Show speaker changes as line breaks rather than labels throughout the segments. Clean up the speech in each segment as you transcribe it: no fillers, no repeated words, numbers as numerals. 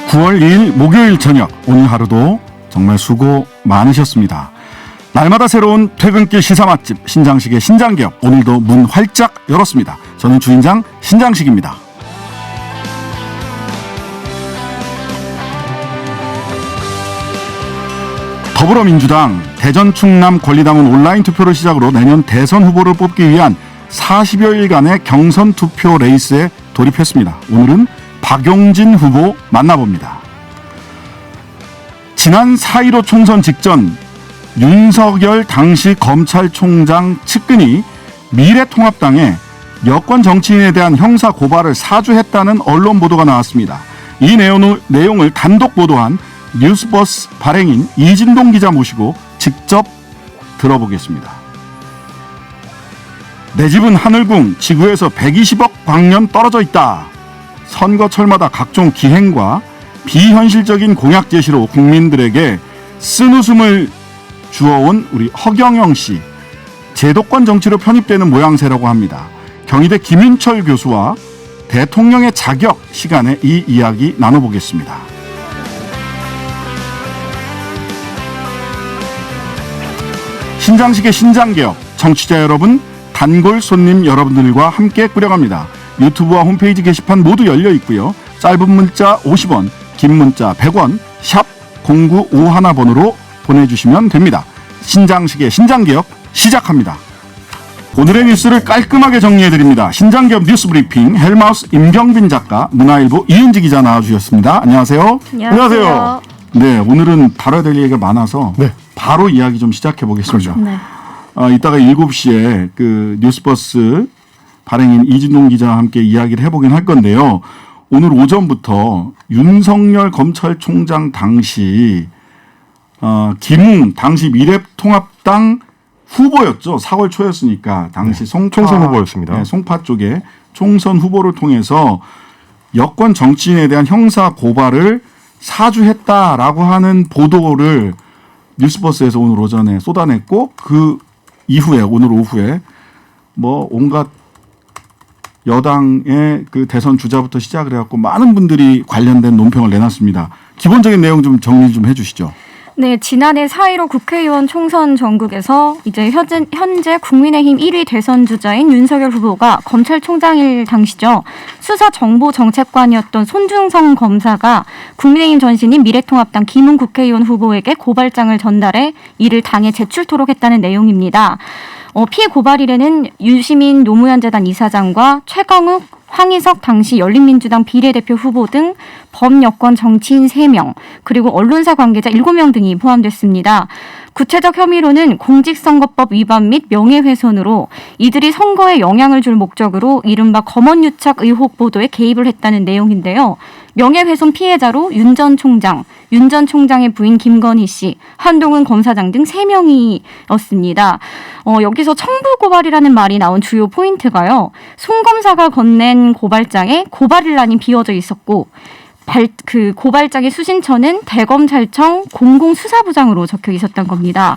9월 2일 목요일 저녁, 오늘 하루도 정말 수고 많으셨습니다. 날마다 새로운 퇴근길 시사 맛집 신장식의 신장개업, 오늘도 문 활짝 열었습니다. 저는 주인장 신장식입니다. 더불어민주당 대전 충남 권리당원 온라인 투표를 시작으로 내년 대선 후보를 뽑기 위한 40여일간의 경선 투표 레이스에 돌입했습니다. 오늘은 박용진 후보 만나봅니다. 지난 4.15 총선 직전 윤석열 당시 검찰총장 측근이 미래통합당에 여권 정치인에 대한 형사 고발을 사주했다는 언론 보도가 나왔습니다. 이 내용을 단독 보도한 뉴스버스 발행인 이진동 기자 모시고 직접 들어보겠습니다. 내 집은 하늘궁, 지구에서 120억 광년 떨어져 있다. 선거철마다 각종 기행과 비현실적인 공약 제시로 국민들에게 쓴웃음을 주어온 우리 허경영 씨, 제도권 정치로 편입되는 모양새라고 합니다. 경희대 김윤철 교수와 대통령의 자격 시간에 이 이야기 나눠보겠습니다. 신장식의 신장개업, 청취자 여러분, 단골 손님 여러분들과 함께 꾸려갑니다. 유튜브와 홈페이지 게시판 모두 열려 있고요. 짧은 문자 50원, 긴 문자 100원, 샵 0951번으로 보내주시면 됩니다. 신장식의 신장개업 시작합니다. 오늘의 뉴스를 깔끔하게 정리해드립니다. 신장개업 뉴스 브리핑, 헬마우스 임경빈 작가, 문화일보 이은지 기자 나와주셨습니다. 안녕하세요.
안녕하세요.
네, 오늘은 다뤄야 될 얘기가 많아서 바로 이야기 좀 시작해보겠습니다.
네.
이따가 7시에 그 뉴스버스 발행인 이진동 기자와 함께 이야기를 해보긴 할 건데요. 오늘 오전부터 윤석열 검찰총장 당시 김웅 당시 미래통합당 후보였죠. 4월 초였으니까 당시
총선 후보였습니다.
네, 송파 쪽에 총선 후보를 통해서 여권 정치인에 대한 형사 고발을 사주했다라고 하는 보도를 뉴스버스에서 오늘 오전에 쏟아냈고, 그 이후에 오늘 오후에 뭐 온갖 여당의 그 대선 주자부터 시작을 해갖고 많은 분들이 관련된 논평을 내놨습니다. 기본적인 내용 좀 정리 좀 해주시죠.
네, 지난해 4.15 국회의원 총선 전국에서 이제 현재 국민의힘 1위 대선 주자인 윤석열 후보가 검찰총장일 당시죠. 수사정보정책관이었던 손중성 검사가 국민의힘 전신인 미래통합당 김웅 국회의원 후보에게 고발장을 전달해 이를 당에 제출토록 했다는 내용입니다. 피해 고발일에는 유시민 노무현 재단 이사장과 최강욱, 황희석 당시 열린민주당 비례대표 후보 등 범여권 정치인 3명, 그리고 언론사 관계자 7명 등이 포함됐습니다. 구체적 혐의로는 공직선거법 위반 및 명예훼손으로 이들이 선거에 영향을 줄 목적으로 이른바 검언유착 의혹 보도에 개입을 했다는 내용인데요. 명예훼손 피해자로 윤 전 총장, 윤 전 총장의 부인 김건희 씨, 한동훈 검사장 등 3명이었습니다. 여기서 청부 고발이라는 말이 나온 주요 포인트가요. 송 검사가 건넨 고발장에 고발일란이 비어져 있었고, 그 고발장의 수신처는 대검찰청 공공수사부장으로 적혀 있었던 겁니다.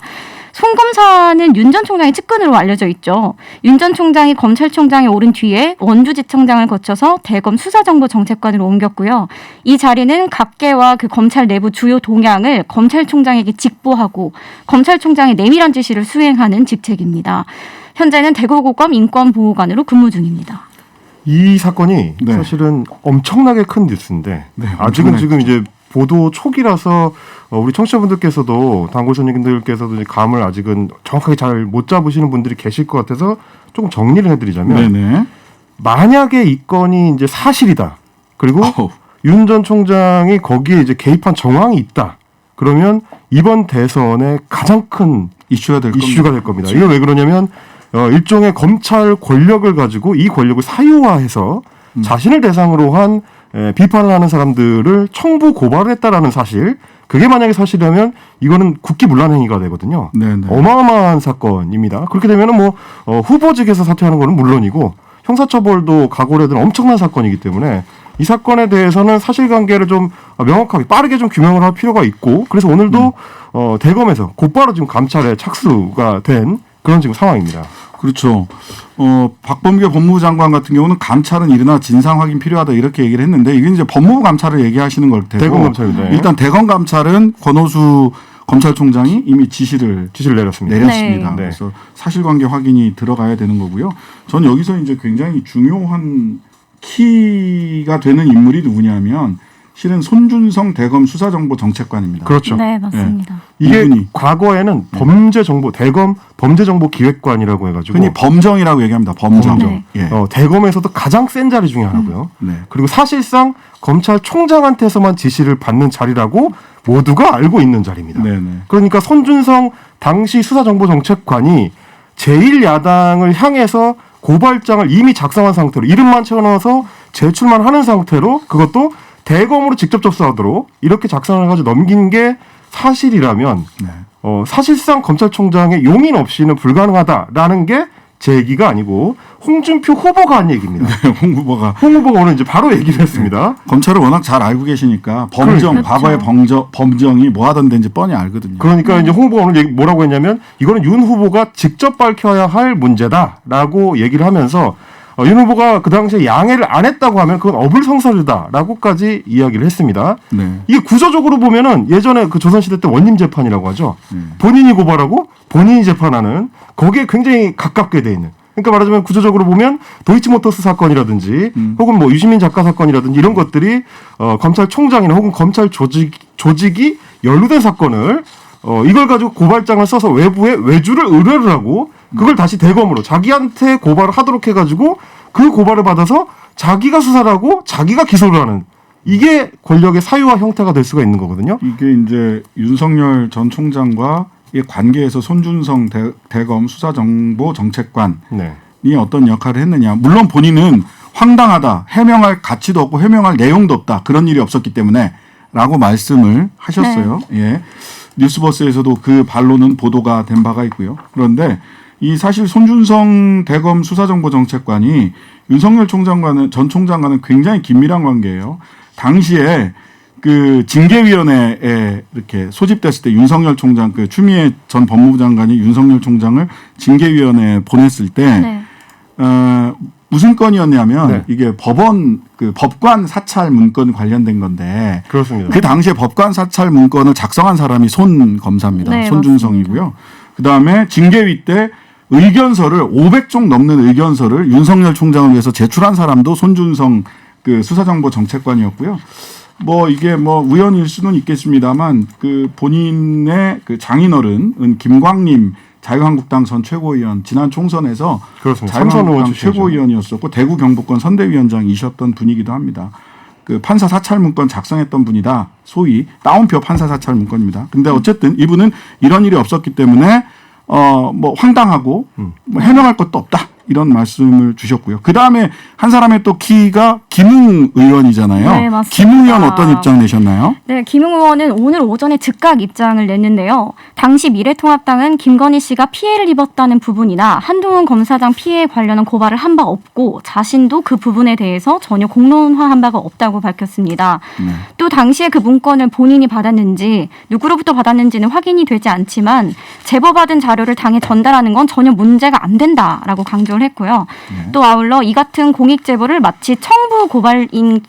송 검사는 윤 전 총장의 측근으로 알려져 있죠. 윤 전 총장이 검찰총장에 오른 뒤에 원주지청장을 거쳐서 대검 수사정보정책관으로 옮겼고요. 이 자리는 각계와 그 검찰 내부 주요 동향을 검찰총장에게 직보하고 검찰총장의 내밀한 지시를 수행하는 직책입니다. 현재는 대구고검 인권보호관으로 근무 중입니다.
이 사건이 사실은 엄청나게 큰 뉴스인데 아직은 지금 이제 보도 초기라서 우리 청취자분들께서도 단골 손님들께서도 감을 아직은 정확하게 잘 못 잡으시는 분들이 계실 것 같아서 조금 정리를 해드리자면, 만약에 이 건이 이제 사실이다, 그리고 윤 전 총장이 거기에 이제 개입한 정황이 있다, 그러면 이번 대선의 가장 큰 이슈가 될 겁니다. 이건 왜 그러냐면 일종의 검찰 권력을 가지고 이 권력을 사유화해서 자신을 대상으로 한 비판을 하는 사람들을 청부 고발을 했다라는 사실, 그게 만약에 사실이라면 이거는 국기문란 행위가 되거든요. 어마어마한 사건입니다. 그렇게 되면은 뭐 후보직에서 사퇴하는 거는 물론이고 형사처벌도 각오를 해야 되는 엄청난 사건이기 때문에 이 사건에 대해서는 사실관계를 좀 명확하게 빠르게 좀 규명을 할 필요가 있고, 그래서 오늘도 대검에서 곧바로 지금 감찰에 착수가 된 그런 지금 상황입니다.
그렇죠. 박범계 법무부 장관 같은 경우는 감찰은 일어나 진상 확인 필요하다 이렇게 얘기를 했는데 이게 이제 법무부 감찰을 얘기하시는 걸 테고
대검 감찰입니다.
일단 대검 감찰은 권오수 검찰총장이 이미 지시를
내렸습니다.
네. 그래서 사실관계 확인이 들어가야 되는 거고요. 전 여기서 이제 굉장히 중요한 키가 되는 인물이 누구냐면 실은 손준성 대검 수사정보정책관입니다.
그렇죠.
네, 맞습니다.
이게
이분이
과거에는 범죄정보 대검 범죄정보기획관이라고 해가지고
흔히 범정이라고 얘기합니다. 범정.
네.
예.
대검에서도 가장 센 자리 중에 하나고요.
네.
그리고 사실상 검찰총장한테서만 지시를 받는 자리라고 모두가 알고 있는 자리입니다.
네네.
그러니까 손준성 당시 수사정보정책관이 제1야당을 향해서 고발장을 이미 작성한 상태로 이름만 채워넣어서 제출만 하는 상태로 그것도 대검으로 직접 접수하도록 이렇게 작성을 해가지고 넘긴 게 사실이라면
네.
사실상 검찰총장의 용인 없이는 불가능하다라는 게 제 얘기가 아니고 홍준표 후보가 한 얘기입니다.
홍 후보가
홍 후보가 오늘 이제 바로 얘기를 했습니다.
검찰을 워낙 잘 알고 계시니까 범정,
그렇죠.
과거의 범정이 뭐 하던 데인지 뻔히 알거든요.
그러니까 이제 홍 후보가 오늘 뭐라고 했냐면 이거는 윤 후보가 직접 밝혀야 할 문제다라고 얘기를 하면서 윤 후보가 그 당시에 양해를 안 했다고 하면 그건 어불성설이다라고까지 이야기를 했습니다.
네.
이게 구조적으로 보면은 예전에 그 조선시대 때 원님 재판이라고 하죠. 본인이 고발하고 본인이 재판하는 거기에 굉장히 가깝게 돼 있는. 그러니까 말하자면 구조적으로 보면 도이치모터스 사건이라든지 혹은 뭐 유시민 작가 사건이라든지 이런 것들이 검찰총장이나 혹은 검찰 조직이 연루된 사건을 이걸 가지고 고발장을 써서 외부에 외주를 의뢰를 하고 그걸 다시 대검으로 자기한테 고발을 하도록 해가지고 그 고발을 받아서 자기가 수사를 하고 자기가 기소를 하는 이게 권력의 사유화 형태가 될 수가 있는 거거든요.
이게 이제 윤석열 전 총장과 이 관계에서 손준성 대검 수사정보정책관이
네.
어떤 역할을 했느냐. 물론 본인은 황당하다. 해명할 가치도 없고 해명할 내용도 없다. 그런 일이 없었기 때문에 라고 말씀을 하셨어요. 예. 뉴스버스에서도 그 반론은 보도가 된 바가 있고요. 그런데 이 사실 손준성 대검 수사정보정책관이 윤석열 전 총장과는 굉장히 긴밀한 관계예요. 당시에 그 징계위원회에 이렇게 소집됐을 때 윤석열 총장 그 추미애 전 법무부 장관이 윤석열 총장을 징계위원회에 보냈을 때
네.
무슨 건이었냐면
네.
이게 법원 그 법관 사찰 문건 관련된 건데
그렇습니다.
그 당시에 법관 사찰 문건을 작성한 사람이 손 검사입니다.
네,
손준성이고요. 그 다음에 징계위 때 의견서를 500쪽 넘는 의견서를 윤석열 총장을 위해서 제출한 사람도 손준성 그 수사정보정책관이었고요. 뭐 이게 뭐 우연일 수는 있겠습니다만 그 본인의 그 장인어른은 김광림 자유한국당 전 최고위원 지난 총선에서
그렇습니다.
자유한국당 최고위원이었었고 대구 경북권 선대위원장이셨던 분이기도 합니다. 그 판사 사찰 문건 작성했던 분이다. 소위 따옴표 판사 사찰 문건입니다. 근데 어쨌든 이분은 이런 일이 없었기 때문에 뭐 황당하고 뭐 해명할 것도 없다. 이런 말씀을 주셨고요. 그 다음에 한 사람의 또 키가 김웅 의원이잖아요.
네, 맞습니다.
김웅 의원 어떤 입장 내셨나요?
네, 김웅 의원은 오늘 오전에 즉각 입장을 냈는데요. 당시 미래통합당은 김건희 씨가 피해를 입었다는 부분이나 한동훈 검사장 피해에 관련한 고발을 한 바 없고 자신도 그 부분에 대해서 전혀 공론화한 바가 없다고 밝혔습니다.
네.
또 당시에 그 문건을 본인이 받았는지 누구로부터 받았는지는 확인이 되지 않지만 제보받은 자료를 당에 전달하는 건 전혀 문제가 안 된다라고 강조를 했고요. 또 아울러 이 같은 공익 제보를 마치 청부 고발인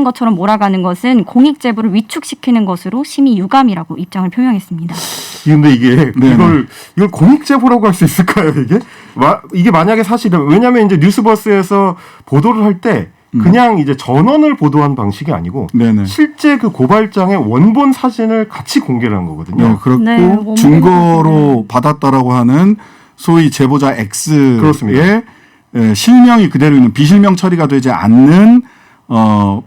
것처럼 몰아가는 것은 공익 제보를 위축시키는 것으로 심히 유감이라고 입장을 표명했습니다.
근데 이게
네.
이걸 공익 제보라고 할 수 있을까요? 이게 만약에 사실은 왜냐하면 이제 뉴스버스에서 보도를 할 때 그냥 이제 전원을 보도한 방식이 아니고
네네.
실제 그 고발장의 원본 사진을 같이 공개를 한 거거든요.
네, 그렇고
네,
증거로 받았다라고 하는 소위 제보자 X의
그렇습니다.
실명이 그대로 있는 비실명 처리가 되지 않는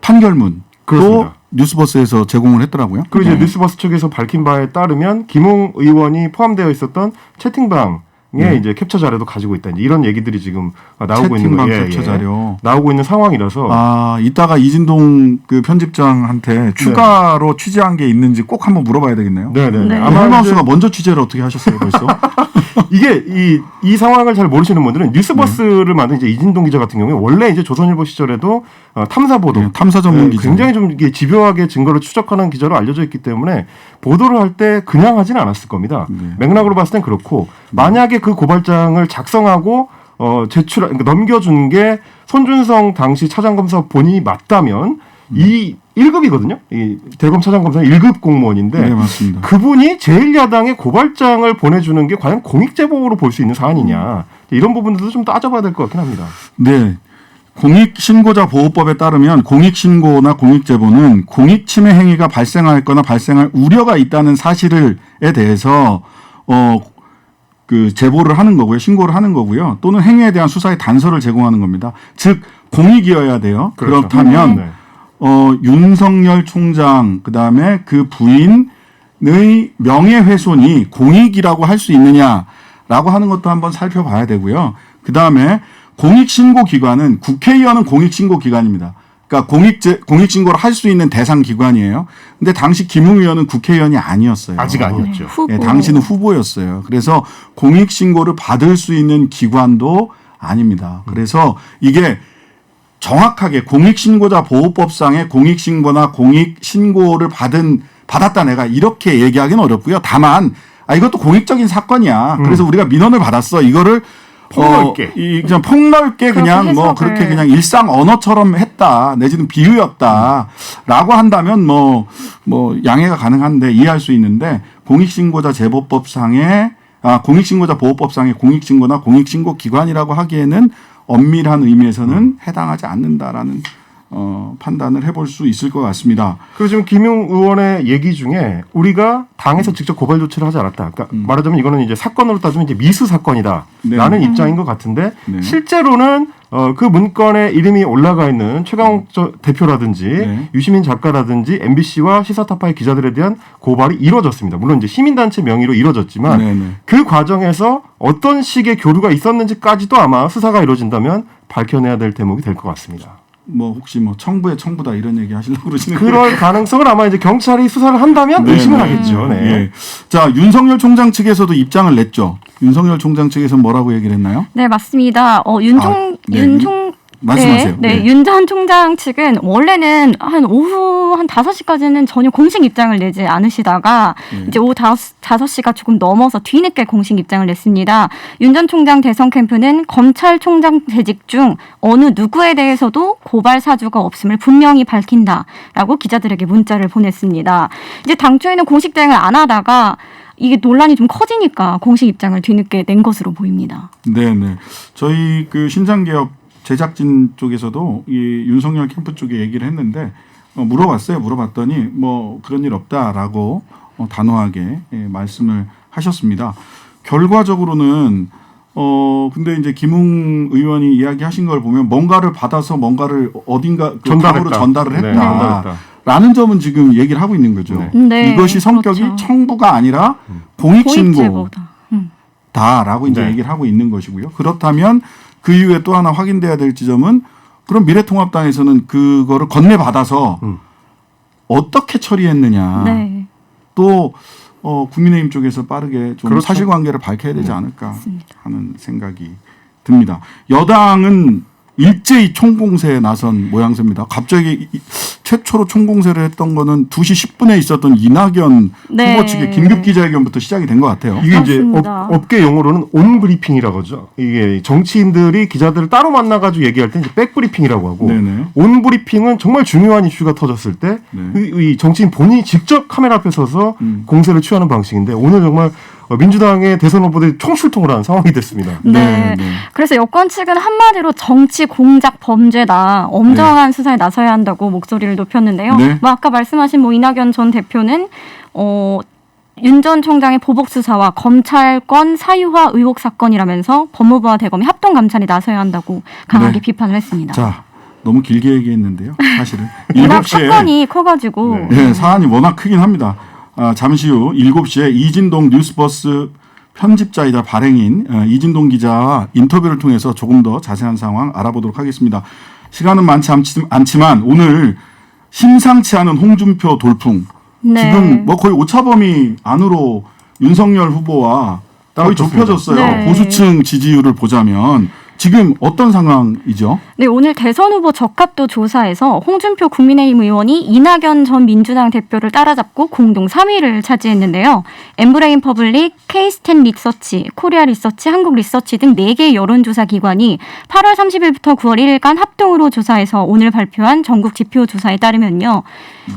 판결문 또
그렇습니다.
뉴스버스에서 제공을 했더라고요.
그리고 이제 뉴스버스 측에서 밝힌 바에 따르면 김웅 의원이 포함되어 있었던 채팅방에 이제 캡처 자료도 가지고 있다. 이런 얘기들이 지금 나오고 있는
채팅방
거예요.
캡처 자료.
나오고 있는 상황이라서
이따가 이진동 그 편집장한테 추가로 취재한 게 있는지 꼭 한번 물어봐야 되겠네요.
네네.
네.
아마
헬마우스가 먼저 취재를 어떻게 하셨어요, 벌써?
이게 이 상황을 잘 모르시는 분들은 뉴스버스를 만든 이제 이진동 기자 같은 경우에 원래 이제 조선일보 시절에도 탐사 보도,
네, 탐사 전문 기자.
굉장히 좀 이게 집요하게 증거를 추적하는 기자로 알려져 있기 때문에 보도를 할 때 그냥 하지는 않았을 겁니다.
네.
맥락으로 봤을 땐 그렇고 만약에 그 고발장을 작성하고 그러니까 넘겨준 게 손준성 당시 차장검사 본인이 맞다면 이 1급이거든요. 이 대검 차장검사 1급 공무원인데
네, 맞습니다.
그분이 제1야당에 고발장을 보내주는 게 과연 공익제보로 볼 수 있는 사안이냐. 이런 부분들도 좀 따져봐야 될 것 같긴 합니다.
네. 공익신고자 보호법에 따르면 공익신고나 공익제보는 공익침해 행위가 발생하거나 발생할 우려가 있다는 사실에 대해서 그 제보를 하는 거고요. 신고를 하는 거고요. 또는 행위에 대한 수사의 단서를 제공하는 겁니다. 즉 공익이어야 돼요.
그렇죠.
그렇다면
네.
윤석열 총장 그다음에 그 부인의 명예훼손이 공익이라고 할 수 있느냐라고 하는 것도 한번 살펴봐야 되고요. 그다음에 공익신고기관은 국회의원은 공익신고기관입니다. 그러니까 공익신고를 할 수 있는 대상 기관이에요. 근데 당시 김웅 의원은 국회의원이 아니었어요.
아직 아니었죠.
후보.
네, 당시는 후보였어요. 그래서 공익신고를 받을 수 있는 기관도 아닙니다. 그래서 이게 정확하게 공익신고자 보호법상의 공익신고나 공익신고를 받았다 내가 이렇게 얘기하기는 어렵고요. 다만 이것도 공익적인 사건이야. 그래서 우리가 민원을 받았어. 이거를
폭넓게.
그냥 폭넓게 그냥 뭐
해석을.
그렇게 그냥 일상 언어처럼 했다. 내지는 비유였다라고 한다면 뭐 양해가 가능한데 이해할 수 있는데 공익신고자 제보법상의 공익신고자 보호법상의 공익신고나 공익신고 기관이라고 하기에는 엄밀한 의미에서는 해당하지 않는다라는 판단을 해볼 수 있을 것 같습니다.
그리고 지금 김용 의원의 얘기 중에 우리가 당에서 직접 고발 조치를 하지 않았다. 그러니까 말하자면 이거는 이제 사건으로 따지면 이제 미수 사건이다라는
네.
입장인 것 같은데
네.
실제로는 그 문건에 이름이 올라가 있는 최강욱 대표라든지
네.
유시민 작가라든지 MBC와 시사타파의 기자들에 대한 고발이 이루어졌습니다. 물론 이제 시민단체 명의로 이루어졌지만
네, 네.
그 과정에서 어떤 식의 교류가 있었는지까지도 아마 수사가 이루어진다면 밝혀내야 될 대목이 될 것 같습니다.
뭐 혹시 뭐 청부의 청부다 이런 얘기 하시려고 그러시는
그럴 가능성을 아마 이제 경찰이 수사를 한다면
네,
의심을
네.
하겠죠. 네.
예. 자, 윤석열 총장 측에서도 입장을 냈죠. 윤석열 총장 측에서 뭐라고 얘기를 했나요?
네, 맞습니다.
말씀하세요.
네, 윤 전 총장 측은 원래는 한 오후 한 5시까지는 전혀 공식 입장을 내지 않으시다가 이제 오후 5시가 조금 넘어서 뒤늦게 공식 입장을 냈습니다. 윤 전 총장 대선 캠프는 검찰총장 재직 중 어느 누구에 대해서도 고발 사주가 없음을 분명히 밝힌다라고 기자들에게 문자를 보냈습니다. 이제 당초에는 공식 대응을 안 하다가 이게 논란이 좀 커지니까 공식 입장을 뒤늦게 낸 것으로 보입니다.
네, 네. 저희 그 신상개혁 제작진 쪽에서도 이 윤석열 캠프 쪽에 얘기를 했는데 물어봤어요. 물어봤더니 뭐 그런 일 없다라고 단호하게 말씀을 하셨습니다. 결과적으로는 근데 이제 김웅 의원이 이야기하신 걸 보면 뭔가를 받아서 뭔가를 어딘가 그 방으로 전달을
네,
했다. 라는 점은 지금 얘기를 하고 있는 거죠.
네.
네,
이것이 성격이
그렇죠.
청부가 아니라 공익신고다라고
공익제보다.
이제
네.
얘기를 하고 있는 것이고요. 그렇다면 그 이후에 또 하나 확인돼야 될 지점은 그럼 미래통합당에서는 그거를 건네받아서 어떻게 처리했느냐.
네.
또 국민의힘 쪽에서 빠르게 좀
그렇죠.
사실관계를 밝혀야 되지 않을까
맞습니다.
하는 생각이 듭니다. 여당은 일제히 총공세에 나선 모양새입니다. 갑자기 최초로 총공세를 했던 거는 2시 10분에 있었던 이낙연
네.
후보 측의 긴급 기자회견부터 시작이 된 것 같아요.
이게 이제
맞습니다.
업계 용어로는 온 브리핑이라고 하죠. 이게 정치인들이 기자들을 따로 만나가지고 얘기할 때 이제 백 브리핑이라고 하고
네네.
온 브리핑은 정말 중요한 이슈가 터졌을 때
네.
이 정치인 본인이 직접 카메라 앞에 서서 공세를 취하는 방식인데 오늘 정말 민주당의 대선 후보들이 총출동을 한 상황이 됐습니다.
네.
네.
그래서 여권 측은 한마디로 정치 공작 범죄다. 엄정한 수사에 나서야 한다고 목소리를 높였는데요.
네.
뭐 아까 말씀하신 뭐 이낙연 전 대표는 윤 전 총장의 보복 수사와 검찰권 사유화 의혹 사건이라면서 법무부와 대검이 합동 감찰에 나서야 한다고 강하게
네.
비판을 했습니다.
자, 너무 길게 얘기했는데요. 사실은
워낙
7시에
사건이 커가지고
네, 사안이 워낙 크긴 합니다. 잠시 후 7시에 이진동 뉴스버스 편집자이자 발행인 이진동 기자와 인터뷰를 통해서 조금 더 자세한 상황 알아보도록 하겠습니다. 시간은 많지 않지만 오늘 심상치 않은 홍준표 돌풍.
네.
지금 뭐 거의 오차범위 안으로 윤석열 후보와 거의 좁혀졌어요.
네.
보수층 지지율을 보자면 지금 어떤 상황이죠?
네, 오늘 대선 후보 적합도 조사에서 홍준표 국민의힘 의원이 이낙연 전 민주당 대표를 따라잡고 공동 3위를 차지했는데요. 엠브레인 퍼블릭, K-스탠 리서치, 코리아 리서치, 한국 리서치 등 4개의 여론조사 기관이 8월 30일부터 9월 1일간 합동으로 조사해서 오늘 발표한 전국 지표 조사에 따르면요.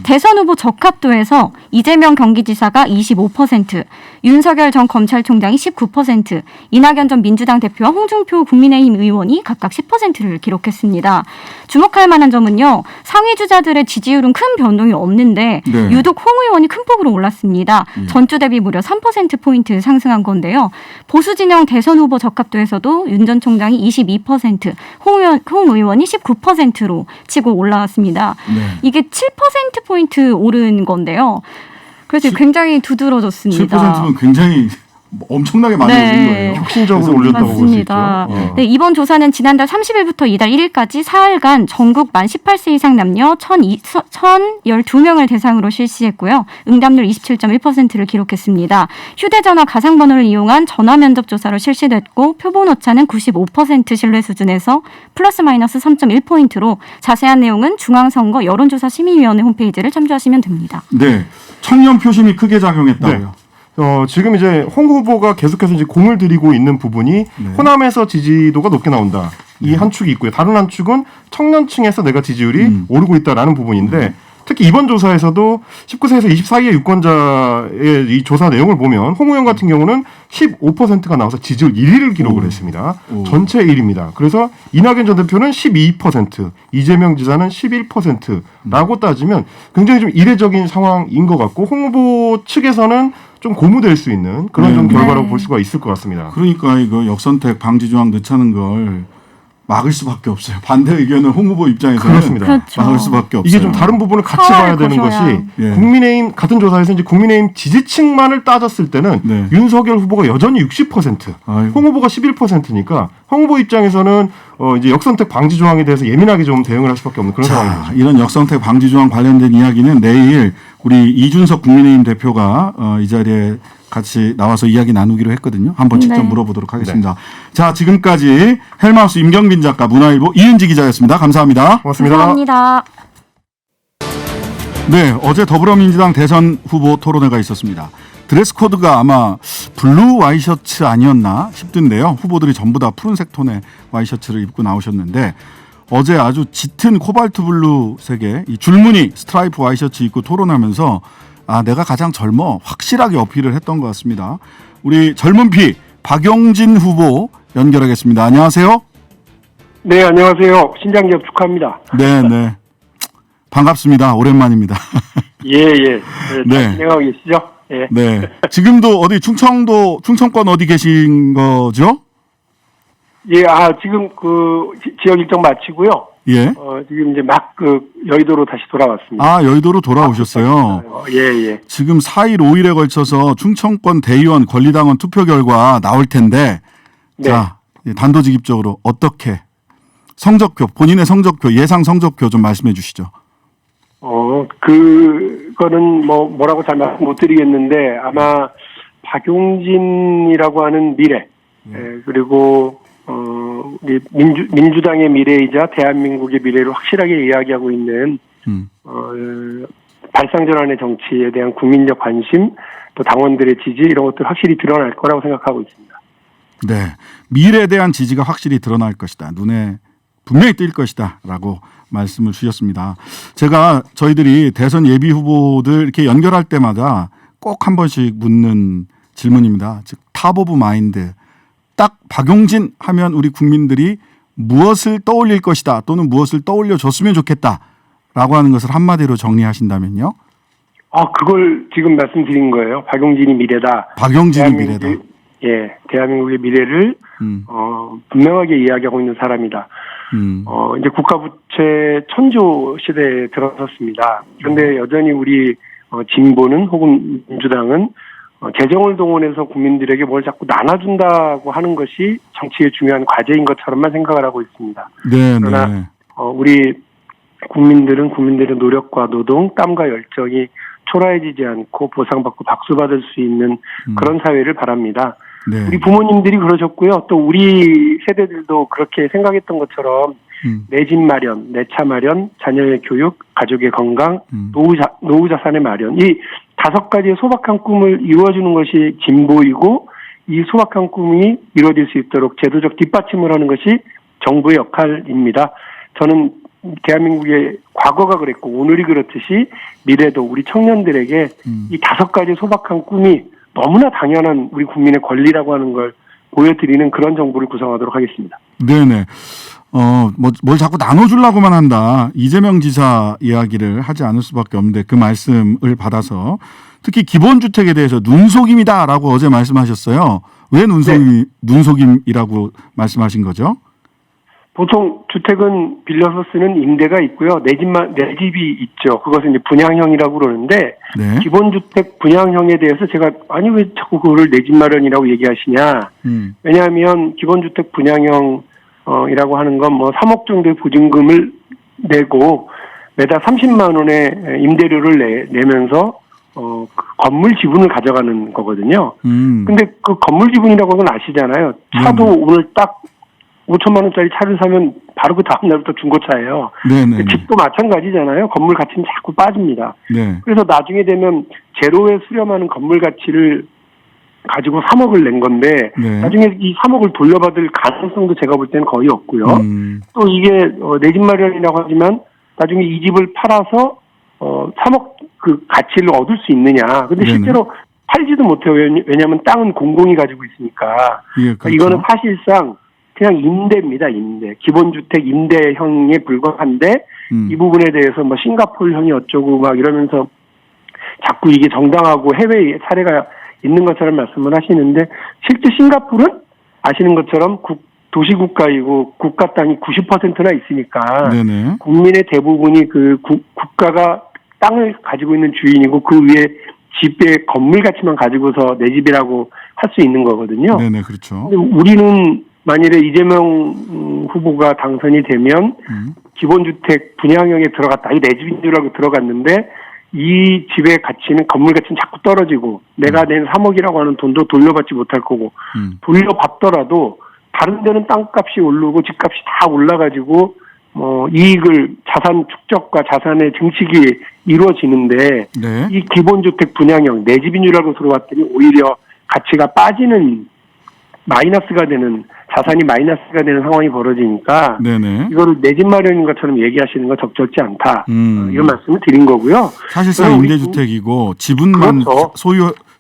대선 후보 적합도에서 이재명 경기지사가 25%, 윤석열 전 검찰총장이 19%, 이낙연 전 민주당 대표와 홍준표 국민의힘 의원이 각각 10%를 기록했습니다. 주목할 만한 점은요. 상위 주자들의 지지율은 큰 변동이 없는데
네.
유독 홍 의원이 큰 폭으로 올랐습니다. 전주 대비 무려 3%포인트 상승한 건데요. 보수 진영 대선 후보 적합도에서도 윤 전 총장이 22%, 홍 의원이 19%로 치고 올라왔습니다.
네.
이게 7%포인트 오른 건데요. 그래서 굉장히 두드러졌습니다.
7%면 굉장히 엄청나게 많이
네.
오른 거예요.
혁신적으로 올렸다고 볼 수 있죠.
맞습니다. 네, 이번 조사는 지난달 30일부터 이달 1일까지 4일간 전국 만 18세 이상 남녀 1,012명을 대상으로 실시했고요. 응답률 27.1%를 기록했습니다. 휴대전화 가상번호를 이용한 전화 면접 조사로 실시됐고 표본 오차는 95% 신뢰 수준에서 플러스 마이너스 3.1포인트로 자세한 내용은 중앙선거 여론조사심의위원회 홈페이지를 참조하시면 됩니다.
네. 청년 표심이 크게 작용했다고요.
네. 지금 이제 홍 후보가 계속해서 이제 공을 들이고 있는 부분이 호남에서 지지도가 높게 나온다. 이 한 축이 있고요. 다른 한 축은 청년층에서 내가 지지율이 오르고 있다라는 부분인데 특히 이번 조사에서도 19세에서 24세의 유권자의 이 조사 내용을 보면 홍 의원 같은 경우는 15%가 나와서 지지율 1위를 기록을 했습니다. 전체 1위입니다. 그래서 이낙연 전 대표는 12%, 이재명 지사는 11%라고 따지면 굉장히 좀 이례적인 상황인 것 같고 홍 후보 측에서는 좀 고무될 수 있는 그런 좀 결과라고 볼 수가 있을 것 같습니다.
그러니까 이거 역선택 방지 조항 넣자는 걸 막을 수밖에 없어요. 반대 의견은 홍 후보 입장에서는
그렇습니다.
그렇죠.
막을 수밖에 없어요.
이게 좀 다른 부분을 같이 봐야 되는
거셔야.
것이
예.
국민의힘 같은 조사에서 이제 국민의힘 지지층만을 따졌을 때는
네.
윤석열 후보가 여전히 60%,
아이고.
홍 후보가 11%니까 홍 후보 입장에서는 이제 역선택 방지 조항에 대해서 예민하게 좀 대응을 할 수밖에 없는 그런 상황인 거죠.
이런 역선택 방지 조항 관련된 이야기는 내일 우리 이준석 국민의힘 대표가 이 자리에 같이 나와서 이야기 나누기로 했거든요. 한번 직접
네.
물어보도록 하겠습니다. 자, 지금까지 헬마우스 임경빈 작가, 문화일보 이은지 기자였습니다. 감사합니다.
고맙습니다.
감사합니다.
네, 어제 더불어민주당 대선 후보 토론회가 있었습니다. 드레스 코드가 아마 블루 와이셔츠 아니었나 싶던데요. 후보들이 전부 다 푸른색 톤의 와이셔츠를 입고 나오셨는데 어제 아주 짙은 코발트 블루 색의 이 줄무늬 스트라이프 와이셔츠 입고 토론하면서 내가 가장 젊어 확실하게 어필을 했던 것 같습니다. 우리 젊은 피 박용진 후보 연결하겠습니다. 안녕하세요.
네, 안녕하세요. 신장기업 축하합니다.
네, 네. 반갑습니다. 오랜만입니다.
예, 예.
네.
진행하고 계시죠? 예.
네. 지금도 어디 충청권 어디 계신 거죠?
예, 지금 지역 일정 마치고요.
예.
지금 이제 막 여의도로 다시 돌아왔습니다.
여의도로 돌아오셨어요.
예, 예.
지금 4일, 5일에 걸쳐서 충청권 대의원 권리당원 투표 결과 나올 텐데,
네.
자, 단도직입적으로 어떻게 성적표, 본인의 성적표, 예상 성적표 좀 말씀해 주시죠.
그거는 뭐라고 잘 말씀 못 드리겠는데, 아마 박용진이라고 하는 미래, 그리고, 우리 민주당의 미래이자 대한민국의 미래를 확실하게 이야기하고 있는, 발상전환의 정치에 대한 국민적 관심, 또 당원들의 지지, 이런 것들 확실히 드러날 거라고 생각하고 있습니다.
네. 미래에 대한 지지가 확실히 드러날 것이다. 눈에 분명히 띌 것이다. 라고 말씀을 주셨습니다. 제가 저희들이 대선 예비 후보들 이렇게 연결할 때마다 꼭 한 번씩 묻는 질문입니다. 즉, 탑 오브 마인드. 딱 박용진 하면 우리 국민들이 무엇을 떠올릴 것이다. 또는 무엇을 떠올려 줬으면 좋겠다. 라고 하는 것을 한마디로 정리하신다면요.
그걸 지금 말씀드린 거예요. 박용진이 미래다.
박용진이 미래다.
예, 대한민국의 미래를 분명하게 이야기하고 있는 사람이다. 이제 국가부채 천조 시대에 들어섰습니다. 그런데 여전히 우리 진보는 혹은 민주당은 재정을 동원해서 국민들에게 뭘 자꾸 나눠준다고 하는 것이 정치의 중요한 과제인 것처럼만 생각을 하고 있습니다.
네,
그러나
네.
우리 국민들은 국민들의 노력과 노동, 땀과 열정이 초라해지지 않고 보상받고 박수받을 수 있는 그런 사회를 바랍니다.
네.
우리 부모님들이 그러셨고요. 또 우리 세대들도 그렇게 생각했던 것처럼 내 집 마련, 내 차 마련, 자녀의 교육, 가족의 건강, 노후 자산의 마련. 이 5가지의 소박한 꿈을 이루어주는 것이 진보이고 이 소박한 꿈이 이루어질 수 있도록 제도적 뒷받침을 하는 것이 정부의 역할입니다. 저는 대한민국의 과거가 그랬고 오늘이 그렇듯이 미래도 우리 청년들에게 이 5가지 소박한 꿈이 너무나 당연한 우리 국민의 권리라고 하는 걸 보여드리는 그런 정부를 구성하도록 하겠습니다.
네네. 뭘 자꾸 나눠주려고만 한다. 이재명 지사 이야기를 하지 않을 수밖에 없는데 그 말씀을 받아서 특히 기본주택에 대해서 눈속임이다라고 어제 말씀하셨어요. 왜 눈속임이라고 말씀하신 거죠?
보통 주택은 빌려서 쓰는 임대가 있고요. 내 집이 있죠. 그것은 이제 분양형이라고 그러는데
네.
기본주택 분양형에 대해서 제가 아니 왜 자꾸 그거를 내 집 마련이라고 얘기하시냐. 왜냐하면 기본주택 분양형 이라고 하는 건 뭐 3억 정도의 보증금을 내고 매달 30만 원의 임대료를 내면서 그 건물 지분을 가져가는 거거든요. 근데 그 건물 지분이라고 하는 건 아시잖아요. 차도 오늘 딱 5천만 원짜리 차를 사면 바로 그 다음 날부터 중고차예요.
네네.
집도 마찬가지잖아요. 건물 가치는 자꾸 빠집니다.
네.
그래서 나중에 되면 제로에 수렴하는 건물 가치를 가지고 3억을 낸 건데
네.
나중에 이 3억을 돌려받을 가능성도 제가 볼 때는 거의 없고요. 또 이게 내 집 마련이라고 하지만 나중에 이 집을 팔아서 3억 그 가치를 얻을 수 있느냐. 근데
네네.
실제로 팔지도 못해요. 왜냐하면 땅은 공공이 가지고 있으니까.
예, 그렇죠.
이거는 사실상 그냥 임대입니다. 임대. 기본주택 임대형에 불과한데 이 부분에 대해서 뭐 싱가포르형이 어쩌고 막 이러면서 자꾸 이게 정당하고 해외 사례가 있는 것처럼 말씀을 하시는데 실제 싱가포르는 아시는 것처럼 도시국가이고 국가 땅이 90%나 있으니까
네네.
국민의 대부분이 그 국가가 땅을 가지고 있는 주인이고 그 위에 집의 건물 가치만 가지고서 내 집이라고 할 수 있는 거거든요.
네네, 그렇죠.
근데 우리는 만일에 이재명 후보가 당선이 되면 기본주택 분양형에 들어갔다. 이 내 집인 줄 알고 들어갔는데 이 집의 가치는 건물 가치는 자꾸 떨어지고 내가 낸 3억이라고 하는 돈도 돌려받지 못할 거고 돌려받더라도 다른 데는 땅값이 오르고 집값이 다 올라가지고 이익을 자산 축적과 자산의 증식이 이루어지는데
네.
이 기본주택 분양형 내 집인 줄 알고 들어왔더니 오히려 가치가 빠지는 마이너스가 되는 자산이 마이너스가 되는 상황이 벌어지니까
네네.
이거를 내 집 마련인 것처럼 얘기하시는 건 적절치 않다. 이런 말씀을 드린 거고요.
사실상 임대주택이고 지분만
그렇죠.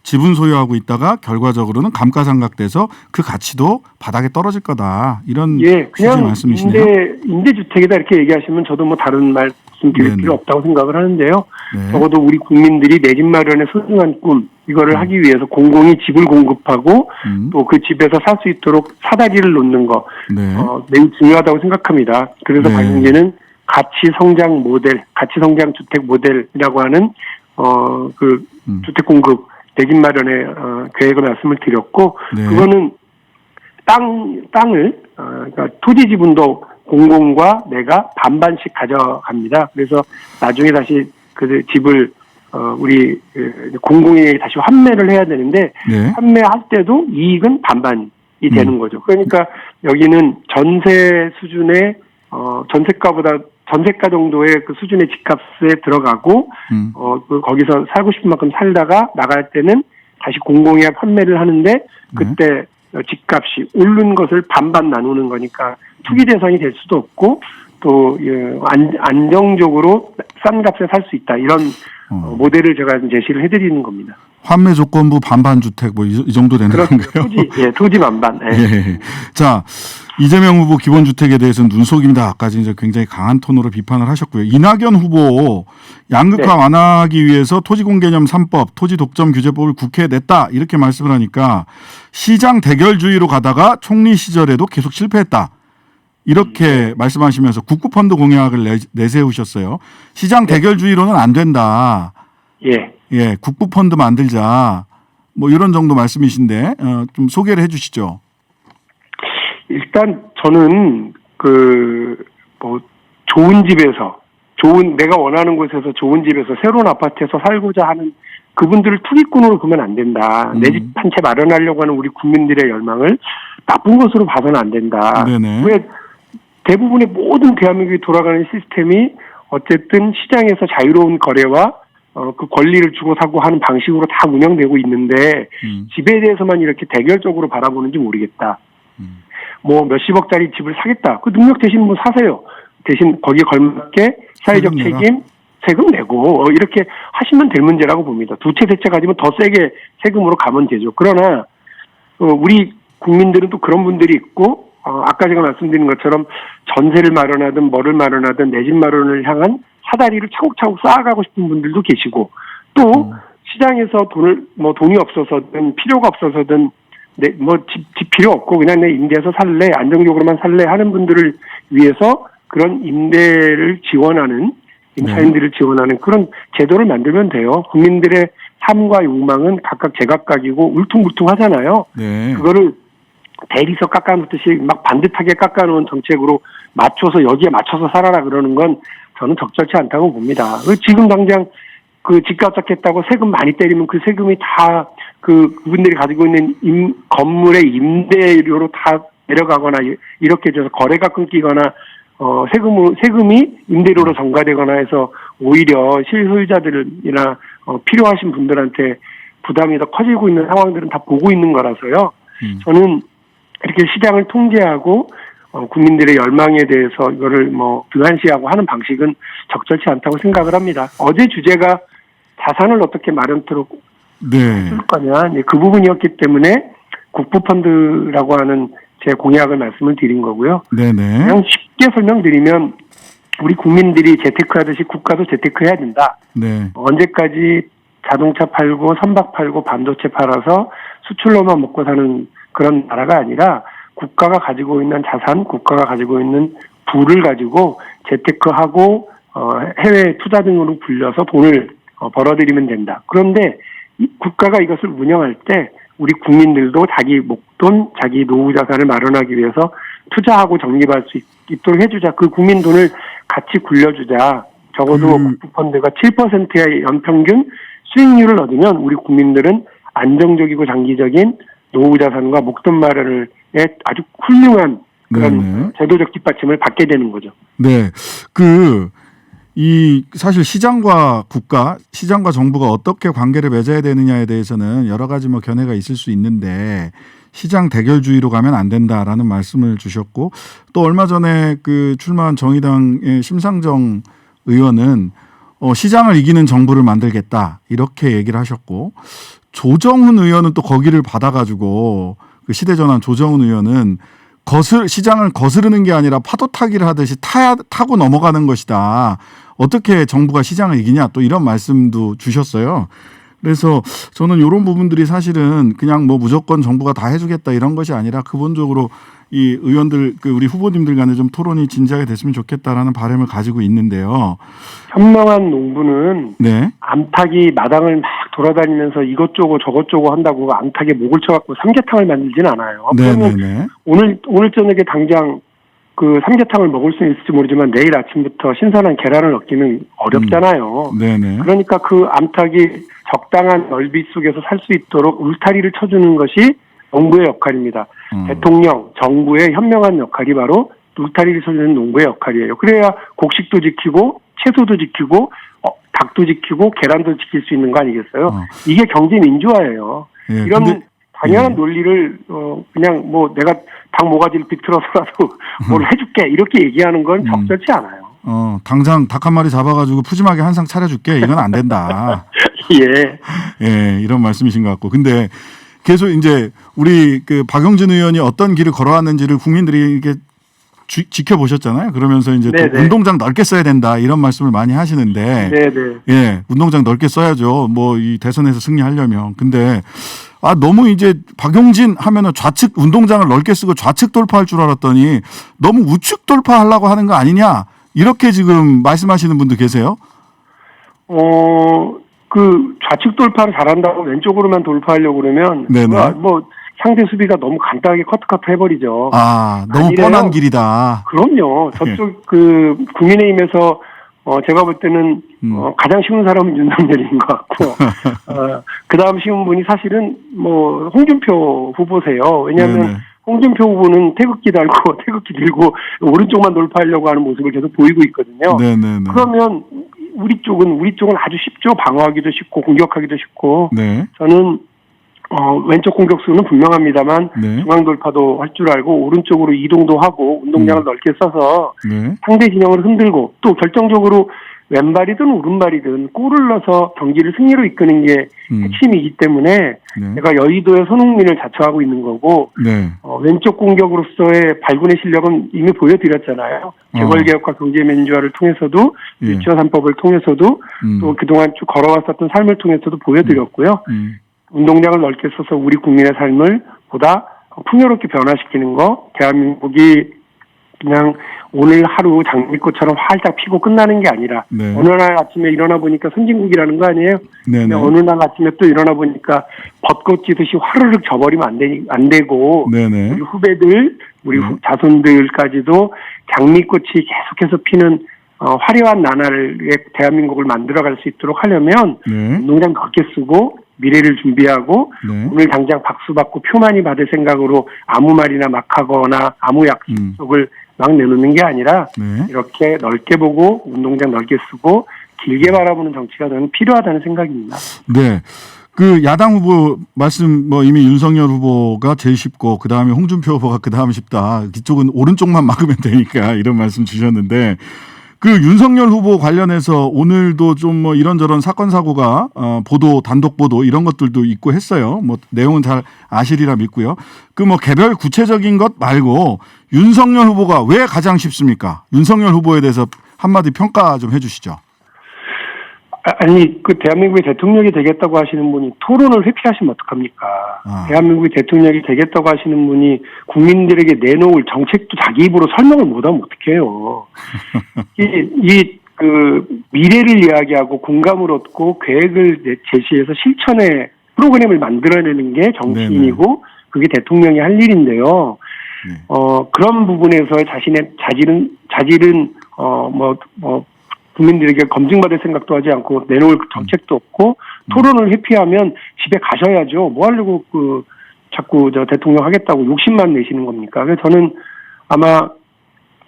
지분 소유하고 있다가 결과적으로는 감가상각돼서 그 가치도 바닥에 떨어질 거다. 이런
그냥
말씀이시네요.
임대주택이다 이렇게 얘기하시면 저도 뭐 다른 말씀 드릴
네네.
필요 없다고 생각을 하는데요.
네.
적어도 우리 국민들이 내 집 마련의 소중한 꿈 이거를 하기 위해서 공공이 집을 공급하고 또 그 집에서 살 수 있도록 사다리를 놓는 거
네.
매우 중요하다고 생각합니다. 그래서
네.
방금에는 가치성장 모델, 가치성장 주택 모델이라고 하는 그 주택 공급 내 집 마련의 계획을 말씀을 드렸고
네.
그거는 땅을 그러니까 토지 지분도 공공과 내가 반반씩 가져갑니다. 그래서 나중에 다시 그 집을 우리 공공에 다시 환매를 해야 되는데
네.
판매할 때도 이익은 반반이 되는 거죠. 그러니까 여기는 전세 수준의 전세가 정도의 그 수준의 집값에 들어가고 거기서 살고 싶은 만큼 살다가 나갈 때는 다시 공공에 판매를 하는데 그때 집값이 오른 것을 반반 나누는 거니까 투기 대상이 될 수도 없고 또 안정적으로 싼 값에 살 수 있다 이런 모델을 제가 제시를 해드리는 겁니다.
환매 조건부 반반 주택 뭐 이 정도 되는
그렇죠.
건가요?
토지 반반.
예. 자, 이재명 후보 기본주택에 대해서는 눈속임다까지 이제 굉장히 강한 톤으로 비판을 하셨고요. 이낙연 후보 양극화 완화하기 위해서 토지공개념 3법, 토지 독점 규제법을 국회에 냈다 이렇게 말씀을 하니까 시장 대결주의로 가다가 총리 시절에도 계속 실패했다. 이렇게 말씀하시면서 국부펀드 공약을 내세우셨어요. 시장 대결주의로는 안 된다. 예, 국부펀드 만들자. 뭐 이런 정도 말씀이신데 좀 소개를 해주시죠.
일단 저는 좋은 집에서 내가 원하는 곳에서 좋은 집에서 새로운 아파트에서 살고자 하는 그분들을 투기꾼으로 보면 안 된다. 내 집 한 채 마련하려고 하는 우리 국민들의 열망을 나쁜 것으로 봐서는 안 된다.
네네.
왜 대부분의 모든 대한민국이 돌아가는 시스템이 어쨌든 시장에서 자유로운 거래와 그 권리를 주고 사고 하는 방식으로 다 운영되고 있는데 집에 대해서만 이렇게 대결적으로 바라보는지 모르겠다. 뭐 몇십억짜리 집을 사겠다. 그 능력 대신 뭐 사세요. 대신 거기에 걸맞게 사회적 책임, 세금 내고 이렇게 하시면 될 문제라고 봅니다. 두 채, 세 채 가지면 더 세게 세금으로 가면 되죠. 그러나 우리 국민들은 또 그런 분들이 있고 아까 제가 말씀드린 것처럼 전세를 마련하든 뭐를 마련하든 내 집 마련을 향한 사다리를 차곡차곡 쌓아가고 싶은 분들도 계시고 또 시장에서 돈이 없어서든 필요가 없어서든 집 필요 없고 그냥 내 임대해서 살래 안정적으로만 살래 하는 분들을 위해서 그런 임대를 지원하는 임차인들을 지원하는 그런 제도를 만들면 돼요. 국민들의 삶과 욕망은 각각 제각각이고 울퉁불퉁하잖아요.
네.
그거를 대리석 깎아놓듯이 막 반듯하게 깎아놓은 정책으로 맞춰서 여기에 맞춰서 살아라 그러는 건 저는 적절치 않다고 봅니다. 지금 당장 그 집값 잡겠다고 세금 많이 때리면 그 세금이 다 그분들이 가지고 있는 건물의 임대료로 다 내려가거나 이렇게 돼서 거래가 끊기거나 세금이 임대료로 전가되거나 해서 오히려 실소유자들이나 필요하신 분들한테 부담이 더 커지고 있는 상황들은 다 보고 있는 거라서요. 저는 이렇게 시장을 통제하고 국민들의 열망에 대해서 이거를 등한시하고 하는 방식은 적절치 않다고 생각을 합니다. 어제 주제가 자산을 어떻게 마련토록 쓸 거냐 그 부분이었기 때문에 국부펀드라고 하는 제 공약을 말씀을 드린 거고요. 네네. 그냥 쉽게 설명드리면 우리 국민들이 재테크하듯이 국가도 재테크해야 된다. 네. 언제까지 자동차 팔고 선박 팔고 반도체 팔아서 수출로만 먹고 사는 그런 나라가 아니라 국가가 가지고 있는 자산, 국가가 가지고 있는 부를 가지고 재테크하고 해외 투자 등으로 불려서 돈을 벌어들이면 된다. 그런데 국가가 이것을 운영할 때 우리 국민들도 자기 목돈, 자기 노후 자산을 마련하기 위해서 투자하고 적립할 수 있도록 해주자. 그 국민 돈을 같이 굴려주자. 적어도 국부펀드가 7%의 연평균 수익률을 얻으면 우리 국민들은 안정적이고 장기적인 노후 자산과 목돈 마련을 아주 훌륭한 그런 제도적 뒷받침을 받게 되는 거죠.
네. 사실 시장과 시장과 정부가 어떻게 관계를 맺어야 되느냐에 대해서는 여러 가지 견해가 있을 수 있는데 시장 대결주의로 가면 안 된다라는 말씀을 주셨고 또 얼마 전에 출마한 정의당의 심상정 의원은 시장을 이기는 정부를 만들겠다 이렇게 얘기를 하셨고 조정훈 의원은 또 거기를 받아가지고 시대전환 조정훈 의원은 시장을 거스르는 게 아니라 파도 타기를 하듯이 타고 넘어가는 것이다. 어떻게 정부가 시장을 이기냐 또 이런 말씀도 주셨어요. 그래서 저는 이런 부분들이 사실은 그냥 무조건 정부가 다 해주겠다 이런 것이 아니라 근본적으로 이 의원들 우리 후보님들 간에 좀 토론이 진지하게 됐으면 좋겠다라는 바람을 가지고 있는데요. 현명한
농부는 암탉이 마당을 막 돌아다니면서 이것저것 저것저것 한다고 암탉에 목을 쳐갖고 삼계탕을 만들진 않아요. 그러면 오늘 저녁에 당장 그 삼계탕을 먹을 수 있을지 모르지만 내일 아침부터 신선한 계란을 얻기는 어렵잖아요. 그러니까 그 암탉이 적당한 넓이 속에서 살 수 있도록 울타리를 쳐주는 것이 농부의 역할입니다. 대통령, 정부의 현명한 역할이 바로 울타리를 쳐주는 농부의 역할이에요. 그래야 곡식도 지키고 채소도 지키고 닭도 지키고 계란도 지킬 수 있는 거 아니겠어요? 이게 경제 민주화예요. 이런 당연한 논리를 그냥 내가 닭 모가지를 비틀어서라도 뭘 해줄게 이렇게 얘기하는 건 적절치 않아요.
당장 닭 한 마리 잡아가지고 푸짐하게 한 상 차려줄게 이건 안 된다. 이런 말씀이신 것 같고 근데 계속 이제 우리 박용진 의원이 어떤 길을 걸어왔는지를 국민들이 이렇게 지켜보셨잖아요. 그러면서 이제 또 운동장 넓게 써야 된다 이런 말씀을 많이 하시는데, 운동장 넓게 써야죠. 이 대선에서 승리하려면. 근데 너무 이제 박용진 하면은 좌측 운동장을 넓게 쓰고 좌측 돌파할 줄 알았더니 너무 우측 돌파하려고 하는 거 아니냐 이렇게 지금 말씀하시는 분도 계세요.
좌측 돌파를 잘한다고 왼쪽으로만 돌파하려고 그러면 상대 수비가 너무 간단하게 커트커트 해버리죠.
너무 뻔한 길이다.
그럼요. 저쪽 국민의힘에서 제가 볼 때는 가장 쉬운 사람은 윤석열인 것 같고 그 다음 쉬운 분이 사실은 뭐 홍준표 후보세요. 왜냐하면
네네.
홍준표 후보는 태극기 들고 오른쪽만 돌파하려고 하는 모습을 계속 보이고 있거든요.
네네네.
그러면 우리 쪽은 아주 쉽죠. 방어하기도 쉽고 공격하기도 쉽고.
네.
저는 왼쪽 공격수는 분명합니다만
네.
중앙 돌파도 할 줄 알고 오른쪽으로 이동도 하고 운동량을 넓게 써서
네.
상대 진영을 흔들고 또 결정적으로 왼발이든 오른발이든 골을 넣어서 경기를 승리로 이끄는 게 핵심이기 때문에
네.
제가 여의도의 손흥민을 자처하고 있는 거고
네.
왼쪽 공격으로서의 발군의 실력은 이미 보여드렸잖아요. 재벌개혁과 경제민주화를 통해서도
예.
유치원 3법을 통해서도 또 그동안 쭉 걸어왔었던 삶을 통해서도 보여드렸고요. 운동량을 넓게 써서 우리 국민의 삶을 보다 풍요롭게 변화시키는 거, 대한민국이 그냥 오늘 하루 장미꽃처럼 활짝 피고 끝나는 게 아니라
네.
어느 날 아침에 일어나 보니까 선진국이라는 거 아니에요?
네네.
어느 날 아침에 또 일어나 보니까 벚꽃 지듯이 화르륵 져버리면 안 되고
네네.
우리 후배들, 우리 자손들까지도 장미꽃이 계속해서 피는 화려한 나날의 대한민국을 만들어갈 수 있도록 하려면
네.
운동장 넓게 쓰고 미래를 준비하고
네.
오늘 당장 박수 받고 표 많이 받을 생각으로 아무 말이나 막 하거나 아무 약속을 막 내놓는 게 아니라
네.
이렇게 넓게 보고 운동장 넓게 쓰고 길게 바라보는 정치가 저는 필요하다는 생각입니다.
네. 그 야당 후보 말씀 뭐 이미 윤석열 후보가 제일 쉽고 그 다음에 홍준표 후보가 그 다음 쉽다. 이쪽은 오른쪽만 막으면 되니까 이런 말씀 주셨는데 그 윤석열 후보 관련해서 오늘도 좀 뭐 이런저런 사건 사고가 보도 단독 보도 이런 것들도 있고 했어요. 뭐 내용은 잘 아시리라 믿고요. 그 뭐 개별 구체적인 것 말고 윤석열 후보가 왜 가장 쉽습니까? 윤석열 후보에 대해서 한마디 평가 좀 해주시죠.
아니, 그 대한민국의 대통령이 되겠다고 하시는 분이 토론을 회피하시면 어떡합니까? 대한민국의 대통령이 되겠다고 하시는 분이 국민들에게 내놓을 정책도 자기 입으로 설명을 못하면 어떡해요? 그 미래를 이야기하고 공감을 얻고 계획을 제시해서 실천의 프로그램을 만들어내는 게 정치인이고 네네. 그게 대통령이 할 일인데요. 그런 부분에서의 자신의 자질은 국민들에게 검증받을 생각도 하지 않고 내놓을 정책도 없고 토론을 회피하면 집에 가셔야죠. 뭐 하려고 자꾸 대통령 하겠다고 욕심만 내시는 겁니까? 그래서 저는 아마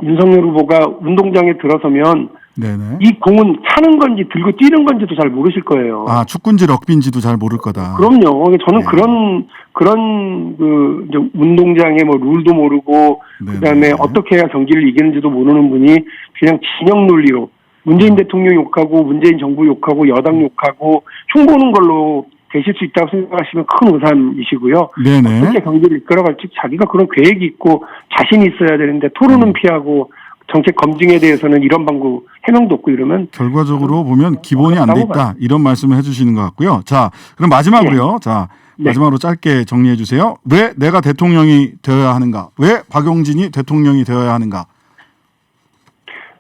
윤석열 후보가 운동장에 들어서면
네네.
이 공은 차는 건지 들고 뛰는 건지도 잘 모르실 거예요.
아, 축구인지 럭비인지도 잘 모를 거다.
그럼요. 저는
네.
그런 이제 운동장의 뭐 룰도 모르고
네네.
그다음에 어떻게 해야 경기를 이기는지도 모르는 분이 그냥 진영 논리로 문재인 대통령 욕하고 문재인 정부 욕하고 여당 욕하고 흉보는 걸로 되실 수 있다고 생각하시면 큰 오산이시고요.
네네.
어떻게 경기를 이끌어갈지 자기가 그런 계획이 있고 자신이 있어야 되는데 토론은 피하고 정책 검증에 대해서는 이런 방구 해명도 없고 이러면
결과적으로 보면 기본이 안 돼 있다 이런 말씀을 해주시는 것 같고요. 자, 그럼 마지막으로요. 네. 자, 마지막으로 짧게 정리해 주세요. 왜 내가 대통령이 되어야 하는가? 왜 박용진이 대통령이 되어야 하는가?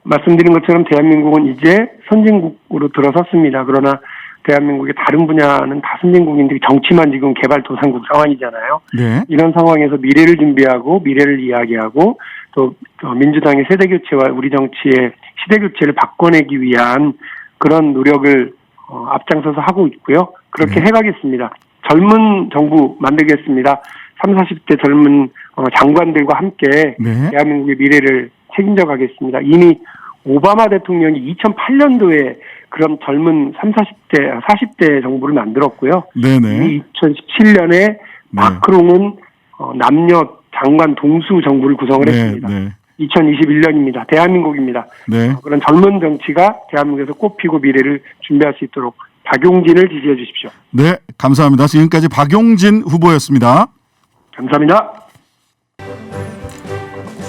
말씀드린 것처럼 대한민국은 이제 선진국으로 들어섰습니다. 그러나 대한민국의 다른 분야는 다 선진국인데 정치만 지금 개발도상국 상황이잖아요.
네.
이런 상황에서 미래를 준비하고 미래를 이야기하고 또 민주당의 세대교체와 우리 정치의 시대교체를 바꿔내기 위한 그런 노력을 앞장서서 하고 있고요. 그렇게 해가겠습니다. 젊은 정부 만들겠습니다. 30, 40대 젊은 장관들과 함께 대한민국의 미래를 책임져 가겠습니다. 이미 오바마 대통령이 2008년도에 그런 젊은 30, 40대, 40대 정부를 만들었고요.
네네.
2017년에 마크롱은 남녀 장관 동수 정부를 구성을 했습니다. 2021년입니다. 대한민국입니다. 그런 젊은 정치가 대한민국에서 꽃피고 미래를 준비할 수 있도록 박용진을 지지해 주십시오.
네, 감사합니다. 지금까지 박용진 후보였습니다.
감사합니다.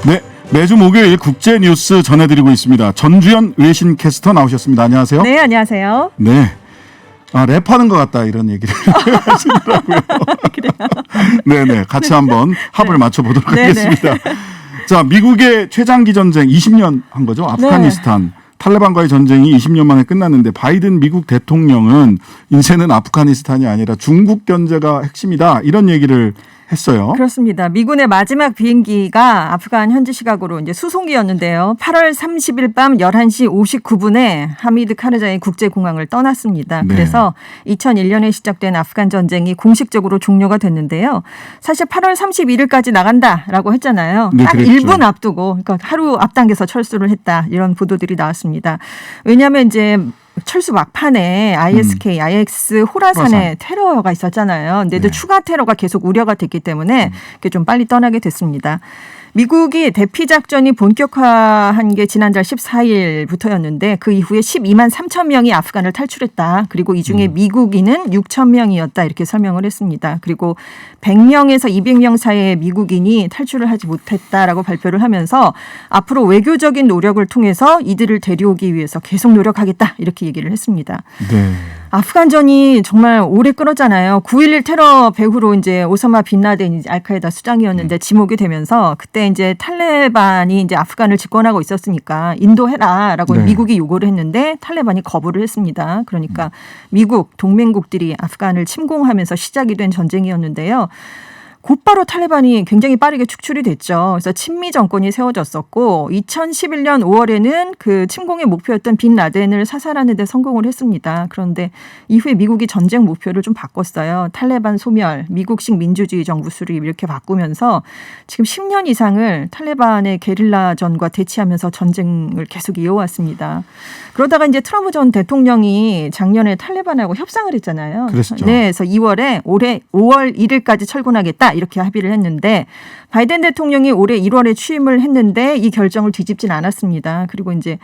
네, 매주 목요일 국제 뉴스 전해드리고 있습니다. 전주현 외신 캐스터 나오셨습니다. 안녕하세요.
네, 안녕하세요.
네. 아, 랩하는 것 같다 이런 얘기를 하시더라고요.
그래요?
네네, 같이 한번 합을 맞춰보도록 하겠습니다. 자, 미국의 최장기 전쟁 20년 한 거죠. 아프가니스탄. 탈레반과의 전쟁이 20년 만에 끝났는데 바이든 미국 대통령은 이제는 아프가니스탄이 아니라 중국 견제가 핵심이다 이런 얘기를 했어요.
그렇습니다. 미군의 마지막 비행기가 아프간 현지 시각으로 이제 수송기였는데요. 8월 30일 밤 11시 59분에 하미드 카르자이 국제공항을 떠났습니다.
네.
그래서 2001년에 시작된 아프간 전쟁이 공식적으로 종료가 됐는데요. 사실 8월 31일까지 나간다라고 했잖아요.
네,
딱
그랬죠.
1분 앞두고, 그러니까 하루 앞당겨서 철수를 했다. 이런 보도들이 나왔습니다. 왜냐하면 이제 철수 막판에 IS 호라산에 테러가 있었잖아요. 근데도
네.
추가 테러가 계속 우려가 됐기 때문에 그게 좀 빨리 떠나게 됐습니다. 미국이 대피 작전이 본격화한 게 지난달 14일부터였는데 그 이후에 12만 3천 명이 아프간을 탈출했다. 그리고 이 중에 미국인은 6천 명이었다. 이렇게 설명을 했습니다. 그리고 100명에서 200명 사이의 미국인이 탈출을 하지 못했다라고 발표를 하면서 앞으로 외교적인 노력을 통해서 이들을 데려오기 위해서 계속 노력하겠다. 이렇게 얘기를 했습니다.
네.
아프간전이 정말 오래 끌었잖아요. 9.11 테러 배후로 이제 오사마 빈 라덴이 알카에다 수장이었는데 지목이 되면서 그때 이제 탈레반이 이제 아프간을 집권하고 있었으니까 인도해라라고
네.
미국이 요구를 했는데 탈레반이 거부를 했습니다. 그러니까 미국 동맹국들이 아프간을 침공하면서 시작이 된 전쟁이었는데요. 곧바로 탈레반이 굉장히 빠르게 축출이 됐죠. 그래서 친미 정권이 세워졌었고 2011년 5월에는 그 침공의 목표였던 빈 라덴을 사살하는 데 성공을 했습니다. 그런데 이후에 미국이 전쟁 목표를 좀 바꿨어요. 탈레반 소멸, 미국식 민주주의 정부 수립 이렇게 바꾸면서 지금 10년 이상을 탈레반의 게릴라전과 대치하면서 전쟁을 계속 이어왔습니다. 그러다가 이제 트럼프 전 대통령이 작년에 탈레반하고 협상을 했잖아요.
그랬죠.
네, 그래서 2월에 올해 5월 1일까지 철군하겠다 이렇게 합의를 했는데 바이든 대통령이 올해 1월에 취임을 했는데 이 결정을 뒤집진 않았습니다. 그리고 이제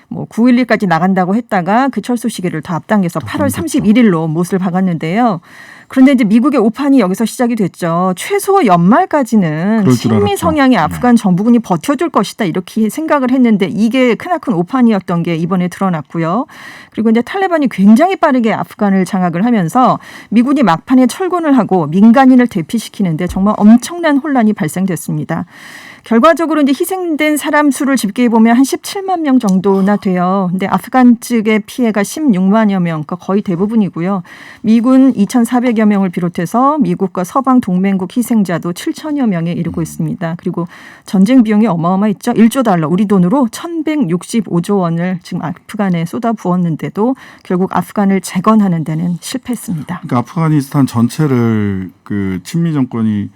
뭐 9.11까지 나간다고 했다가 그 철수 시기를 더 앞당겨서 8월 31일로 못을 박았는데요. 그런데 이제 미국의 오판이 여기서 시작이 됐죠. 최소 연말까지는 친미 성향의 아프간 정부군이 버텨줄 것이다 이렇게 생각을 했는데 이게 크나큰 오판이었던 게 이번에 드러났고요. 그리고 이제 탈레반이 굉장히 빠르게 아프간을 장악을 하면서 미군이 막판에 철군을 하고 민간인을 대피시키는데 정말 엄청난 혼란이 발생됐습니다. 결과적으로 이제 희생된 사람 수를 집계해 보면 한 17만 명 정도나 돼요. 근데 아프간 측의 피해가 16만여 명, 그러니까 거의 대부분이고요. 미군 2,400여 명을 비롯해서 미국과 서방 동맹국 희생자도 7천여 명에 이르고 있습니다. 그리고 전쟁 비용이 어마어마했죠. 1조 달러, 우리 돈으로 1,165조 원을 지금 아프간에 쏟아부었는데도 결국 아프간을 재건하는 데는 실패했습니다.
그러니까 아프가니스탄 전체를 그 친미 정권이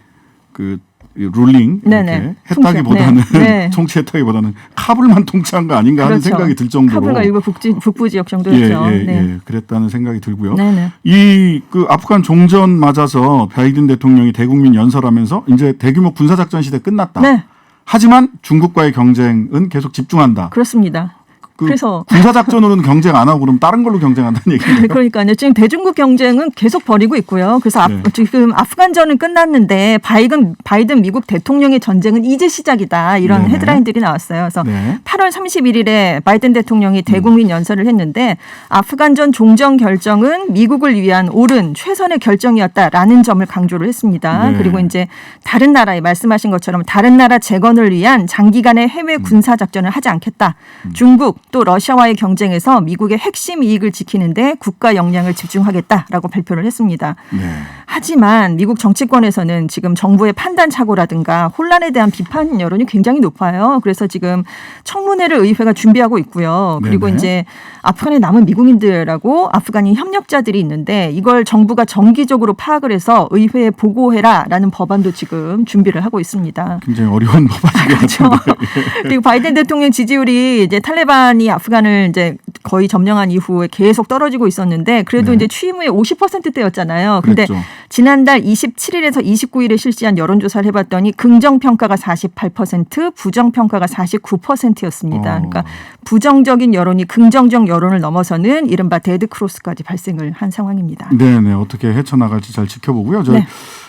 그 룰링 이렇게 했다기보다는
네.
통치했다기보다는 카불만 통치한 거 아닌가 하는 생각이 들 정도로
카불과 일부 북부 지역 정도였죠.
예, 그랬다는 생각이 들고요.
네네.
이 그 아프간 종전 맞아서 바이든 대통령이 대국민 연설하면서 이제 대규모 군사 작전 시대 끝났다.
네.
하지만 중국과의 경쟁은 계속 집중한다.
그렇습니다. 그래서
군사 작전으로는 경쟁 안 하고 그럼 다른 걸로 경쟁한다는 얘기예요.
그러니까요. 지금 대중국 경쟁은 계속 벌이고 있고요. 그래서 지금 아프간전은 끝났는데 바이든 미국 대통령의 전쟁은 이제 시작이다. 이런 헤드라인들이 나왔어요. 그래서 8월 31일에 바이든 대통령이 대국민 연설을 했는데 아프간전 종전 결정은 미국을 위한 옳은 최선의 결정이었다라는 점을 강조를 했습니다. 그리고 이제 다른 나라에 말씀하신 것처럼 다른 나라 재건을 위한 장기간의 해외 군사 작전을 하지 않겠다. 중국 또 러시아와의 경쟁에서 미국의 핵심 이익을 지키는데 국가 역량을 집중하겠다라고 발표를 했습니다. 하지만 미국 정치권에서는 지금 정부의 판단 착오라든가 혼란에 대한 비판 여론이 굉장히 높아요. 그래서 지금 청문회를 의회가 준비하고 있고요. 그리고 이제 아프간에 남은 미국인들하고 아프간인 협력자들이 있는데 이걸 정부가 정기적으로 파악을 해서 의회에 보고해라라는 법안도 지금 준비를 하고 있습니다.
굉장히 어려운 법안이긴
그렇죠. 그리고 바이든 대통령 지지율이 이제 탈레반이 아프간을 이제 거의 점령한 이후에 계속 떨어지고 있었는데 그래도 이제 취임 후에 50%대였잖아요. 근데 지난달 27일에서 29일에 실시한 여론조사를 해봤더니 긍정평가가 48%, 부정평가가 49%였습니다. 그러니까 부정적인 여론이 긍정적 여론을 넘어서는 이른바 데드크로스까지 발생을 한 상황입니다.
네네. 어떻게 헤쳐나갈지 잘 지켜보고요.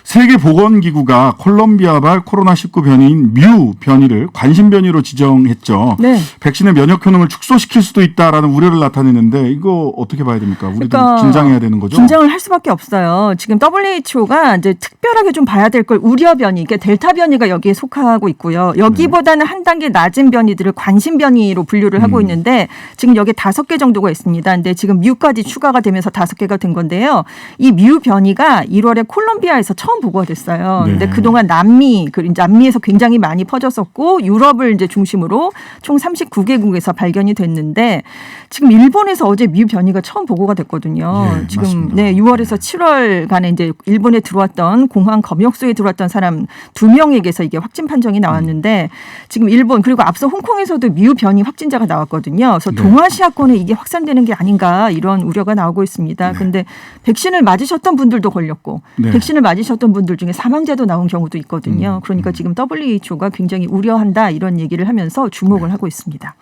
세계보건기구가 콜롬비아발 코로나19 변이인 뮤 변이를 관심 변이로 지정했죠. 백신의 면역 효능을 축소시킬 수도 있다라는 우려를 나타내는데 이거 어떻게 봐야 됩니까? 우리도 그러니까 긴장해야 되는 거죠?
긴장을 할 수밖에 없어요. 지금 WHO가 이제 특별하게 좀 봐야 될 걸 우려 변이, 그러니까 델타 변이가 여기에 속하고 있고요. 여기보다는 한 단계 낮은 변이들을 관심 변이로 분류를 하고 있는데 지금 여기 5개 정도가 있습니다. 근데 지금 뮤까지 추가가 되면서 5개가 된 건데요. 이 뮤 변이가 1월에 콜롬비아에서 처음 처음 보고가 됐어요.
네.
근데 그동안 남미에서 굉장히 많이 퍼졌었고 유럽을 이제 중심으로 총 39개국에서 발견이 됐는데 지금 일본에서 어제 미유 변이가 처음 보고가 됐거든요.
예,
지금
맞습니다.
6월에서 7월간에 이제 일본에 들어왔던 공항 검역소에 들어왔던 사람 2명에게서 이게 확진 판정이 나왔는데 지금 일본 그리고 앞서 홍콩에서도 미유 변이 확진자가 나왔거든요. 그래서
네.
동아시아권에 이게 확산되는 게 아닌가 이런 우려가 나오고 있습니다. 그런데 백신을 맞으셨던 분들도 걸렸고
네.
백신을 맞으셨던 분들 중에 사망자도 나온 경우도 있거든요. 그러니까 지금 WHO가 굉장히 우려한다 이런 얘기를 하면서 주목을 하고 있습니다.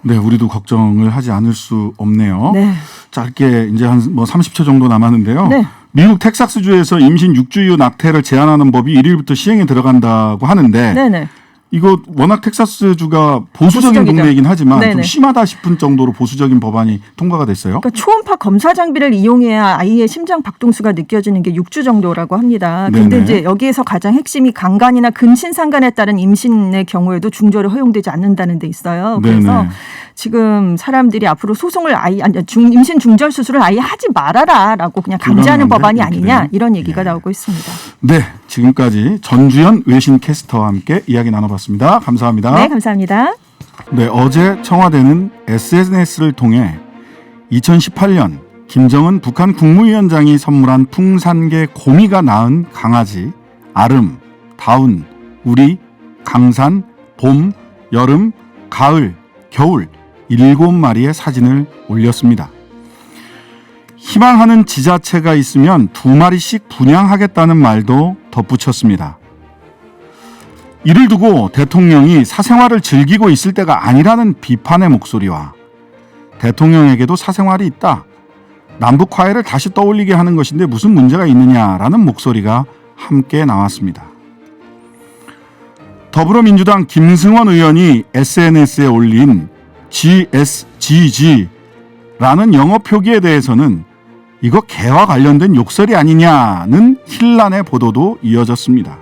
네, 우리도 걱정을 하지 않을 수 없네요.
네.
짧게 이제 한 뭐 30초 정도 남았는데요.
네.
미국 텍사스주에서 임신 6주 이후 낙태를 제한하는 법이 1일부터 시행에 들어간다고 하는데
네네.
이거 워낙 텍사스주가 보수적인
보수적이죠.
동네이긴 하지만 좀
네네.
심하다 싶은 정도로 보수적인 법안이 통과가 됐어요.
그러니까 초음파 검사 장비를 이용해야 아이의 심장 박동수가 느껴지는 게 6주 정도라고 합니다. 근데
네네.
이제 여기에서 가장 핵심이 강간이나 근친상간에 따른 임신의 경우에도 중절이 허용되지 않는다는 데 있어요. 그래서
네네.
지금 사람들이 앞으로 소송을 임신 중절 수술을 아예 하지 말아라라고 그냥
불가능한데?
강제하는 법안이 아니냐
이렇게
이런 얘기가
예.
나오고 있습니다.
네, 지금까지 전주현 외신 캐스터와 함께 이야기 나눠봤습니다. 감사합니다.
네, 감사합니다.
네, 어제 청와대는 SNS를 통해 2018년 김정은 북한 국무위원장이 선물한 풍산개 고미가 낳은 강아지 아름, 다운, 우리, 강산, 봄, 여름, 가을, 겨울 7마리의 사진을 올렸습니다. 희망하는 지자체가 있으면 2마리씩 분양하겠다는 말도 덧붙였습니다. 이를 두고 대통령이 사생활을 즐기고 있을 때가 아니라는 비판의 목소리와 대통령에게도 사생활이 있다. 남북 화해를 다시 떠올리게 하는 것인데 무슨 문제가 있느냐라는 목소리가 함께 나왔습니다. 더불어민주당 김승원 의원이 SNS에 올린 GSGG라는 영어 표기에 대해서는 이거 개와 관련된 욕설이 아니냐는 힐난의 보도도 이어졌습니다.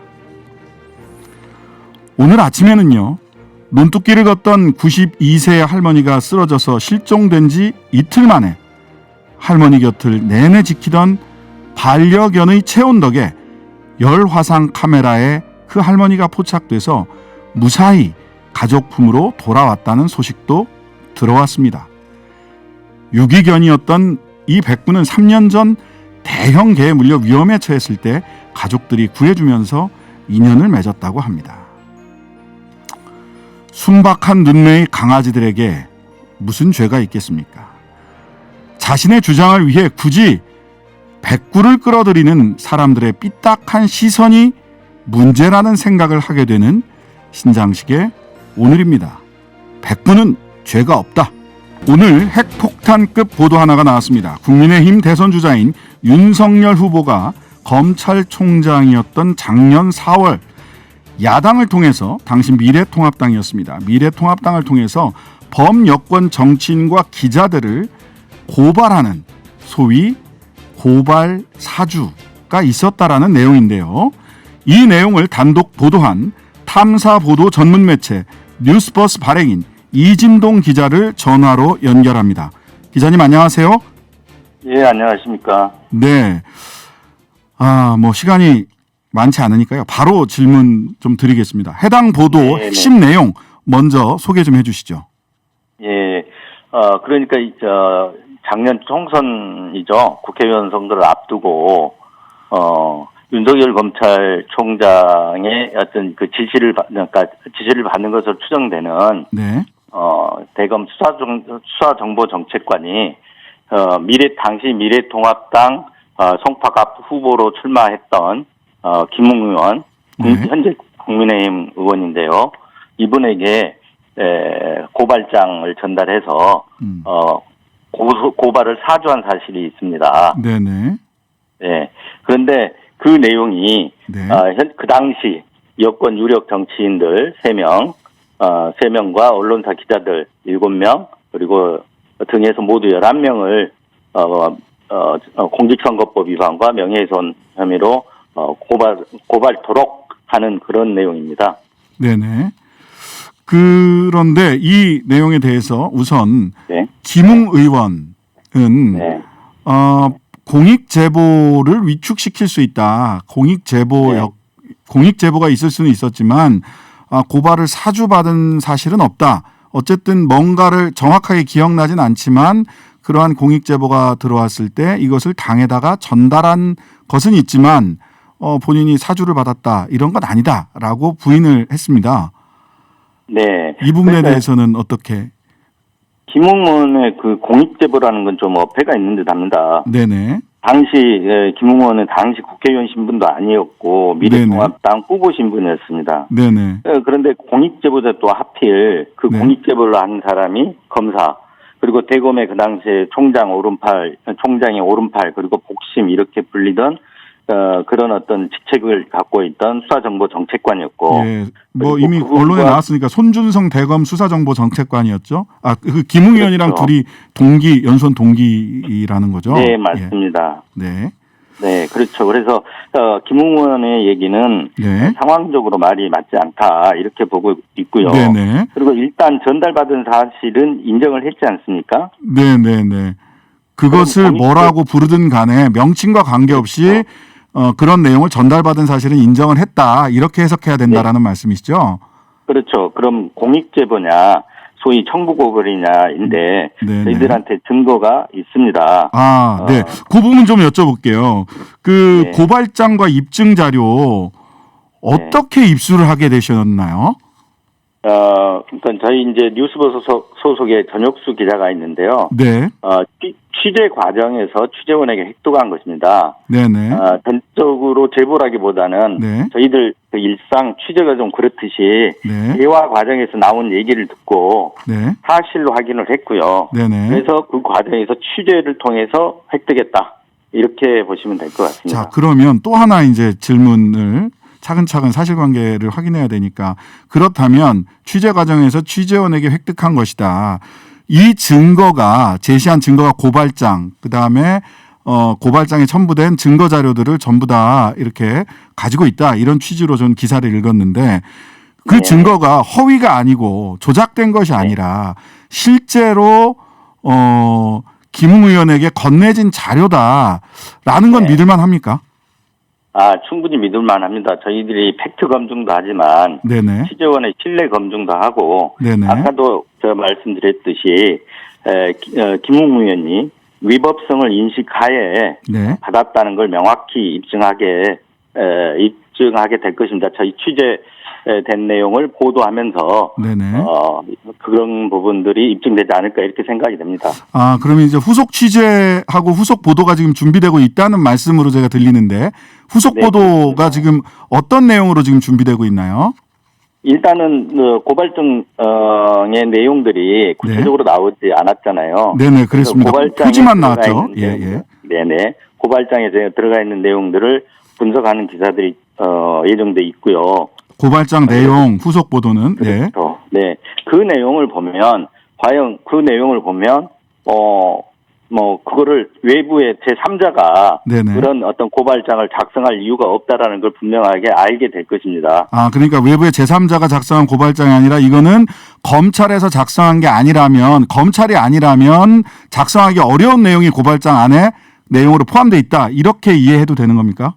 오늘 아침에는요, 논뚝길을 걷던 92세의 할머니가 쓰러져서 실종된 지 이틀 만에 할머니 곁을 내내 지키던 반려견의 체온 덕에 열화상 카메라에 그 할머니가 포착돼서 무사히 가족품으로 돌아왔다는 소식도 들어왔습니다. 유기견이었던 이 백구는 3년 전 대형 개에 물려 위험에 처했을 때 가족들이 구해주면서 인연을 맺었다고 합니다. 순박한 눈매의 강아지들에게 무슨 죄가 있겠습니까? 자신의 주장을 위해 굳이 백구를 끌어들이는 사람들의 삐딱한 시선이 문제라는 생각을 하게 되는 신장식의 오늘입니다. 백구는 죄가 없다. 오늘 핵폭탄급 보도 하나가 나왔습니다. 국민의힘 대선 주자인 윤석열 후보가 검찰총장이었던 작년 4월 야당을 통해서 당시 미래통합당이었습니다. 미래통합당을 통해서 범여권 정치인과 기자들을 고발하는 소위 고발 사주가 있었다라는 내용인데요. 이 내용을 단독 보도한 탐사보도 전문 매체 뉴스버스 발행인 이진동 기자를 전화로 연결합니다. 기자님 안녕하세요.
예, 안녕하십니까.
네. 시간이 많지 않으니까요. 바로 질문 좀 드리겠습니다. 해당 보도
네네.
핵심 내용 먼저 소개 좀 해주시죠.
예, 그러니까 작년 총선이죠. 국회의원 선거를 앞두고 윤석열 검찰총장의 어떤 그 지시를 받는 것으로 추정되는
네.
대검 수사정보정책관이 당시 미래통합당 송파갑 후보로 출마했던 김웅 의원,
네.
현재 국민의힘 의원인데요. 이분에게 고발장을 전달해서 고발을 사주한 사실이 있습니다.
네네.
네. 그런데 그 내용이
네.
그 당시 여권 유력 정치인들 3명, 3명과 언론사 기자들 7명, 그리고 등에서 모두 11명을 공직선거법 위반과 명예훼손 혐의로 고발토록 하는 그런 내용입니다.
네네. 그런데 이 내용에 대해서 우선
네.
김웅 의원은
네.
공익 제보를 위축시킬 수 있다. 공익 제보가 있을 수는 있었지만 고발을 사주받은 사실은 없다. 어쨌든 뭔가를 정확하게 기억나진 않지만 그러한 공익 제보가 들어왔을 때 이것을 당에다가 전달한 것은 있지만 본인이 사주를 받았다 이런 건 아니다라고 부인을 했습니다.
네.
이 부분에 대해서는 어떻게?
김웅원의 그 공익 제보라는 건 좀 어폐가 있는 듯합니다.
네네.
당시 김웅원은 당시 국회의원 신분도 아니었고 미래통합당 후보 신분이었습니다.
네네.
그런데 공익 제보자 또 하필 그
네.
공익 제보를 한 사람이 검사 그리고 대검의 그 당시에 총장의 오른팔 그리고 복심 이렇게 불리던 그런 어떤 직책을 갖고 있던 수사정보정책관이었고.
예, 뭐 이미 언론에 나왔으니까 손준성 대검 수사정보정책관이었죠. 그 김웅 의원이랑
그렇죠.
둘이 연수원 동기라는 거죠.
네, 맞습니다.
예. 네.
네, 그렇죠. 그래서 김웅 의원의 얘기는
네.
상황적으로 말이 맞지 않다 이렇게 보고 있고요.
네네.
그리고 일단 전달받은 사실은 인정을 했지 않습니까?
네네네. 그것을 뭐라고 부르든 간에 명칭과 관계없이
그렇죠.
그런 내용을 전달받은 사실은 인정을 했다. 이렇게 해석해야 된다라는 말씀이시죠?
그렇죠. 그럼 공익제보냐, 소위 청부고발이냐인데
네네.
저희들한테 증거가 있습니다.
네. 그 부분 좀 여쭤볼게요. 그
네.
고발장과 입증 자료 어떻게 입수를 하게 되셨나요?
그러니까 저희 이제 뉴스버스 소속의 전혁수 기자가 있는데요.
네.
취재 과정에서 취재원에게 획득한 것입니다.
네네.
전적으로 제보라기보다는
네.
저희들 그 일상 취재가 좀 그렇듯이
네.
대화 과정에서 나온 얘기를 듣고
네.
사실로 확인을 했고요.
네네.
그래서 그 과정에서 취재를 통해서 획득했다. 이렇게 보시면 될 것 같습니다.
자, 그러면 또 하나 이제 질문을 차근차근 사실관계를 확인해야 되니까 그렇다면 취재 과정에서 취재원에게 획득한 것이다. 이 증거가 제시한 증거가 고발장 그다음에 고발장에 첨부된 증거 자료들을 전부 다 이렇게 가지고 있다. 이런 취지로 전 기사를 읽었는데 그
네.
증거가 허위가 아니고 조작된 것이 아니라 실제로 김웅 의원에게 건네진 자료다라는 건
네.
믿을만 합니까?
충분히 믿을만 합니다. 저희들이 팩트 검증도 하지만
네네.
취재원의 신뢰 검증도 하고
네네.
아까도 제가 말씀드렸듯이 김웅 의원이 위법성을 인식하에
네.
받았다는 걸 명확히 입증하게 될 것입니다. 저희 취재된 내용을 보도하면서
네네.
그런 부분들이 입증되지 않을까 이렇게 생각이 됩니다.
그러면 이제 후속 취재하고 후속 보도가 지금 준비되고 있다는 말씀으로 제가 들리는데 후속
네,
보도가
그렇습니다.
지금 어떤 내용으로 지금 준비되고 있나요?
일단은 고발장의 내용들이 구체적으로 나오지 않았잖아요.
네네, 그렇습니다.
고발장에
표지만
들어가
나왔죠.
있는
예,
내용들,
예.
네네. 고발장에 들어가 있는 내용들을 분석하는 기사들이 예정돼 있고요.
고발장 내용 후속 보도는
그렇죠. 네. 그 내용을 보면 과연 그 내용을 보면 그거를 외부의 제3자가
네네.
그런 어떤 고발장을 작성할 이유가 없다라는 걸 분명하게 알게 될 것입니다.
그러니까 외부의 제3자가 작성한 고발장이 아니라 이거는 검찰에서 작성한 게 아니라면 검찰이 아니라면 작성하기 어려운 내용이 고발장 안에 내용으로 포함되어 있다. 이렇게 이해해도 되는 겁니까?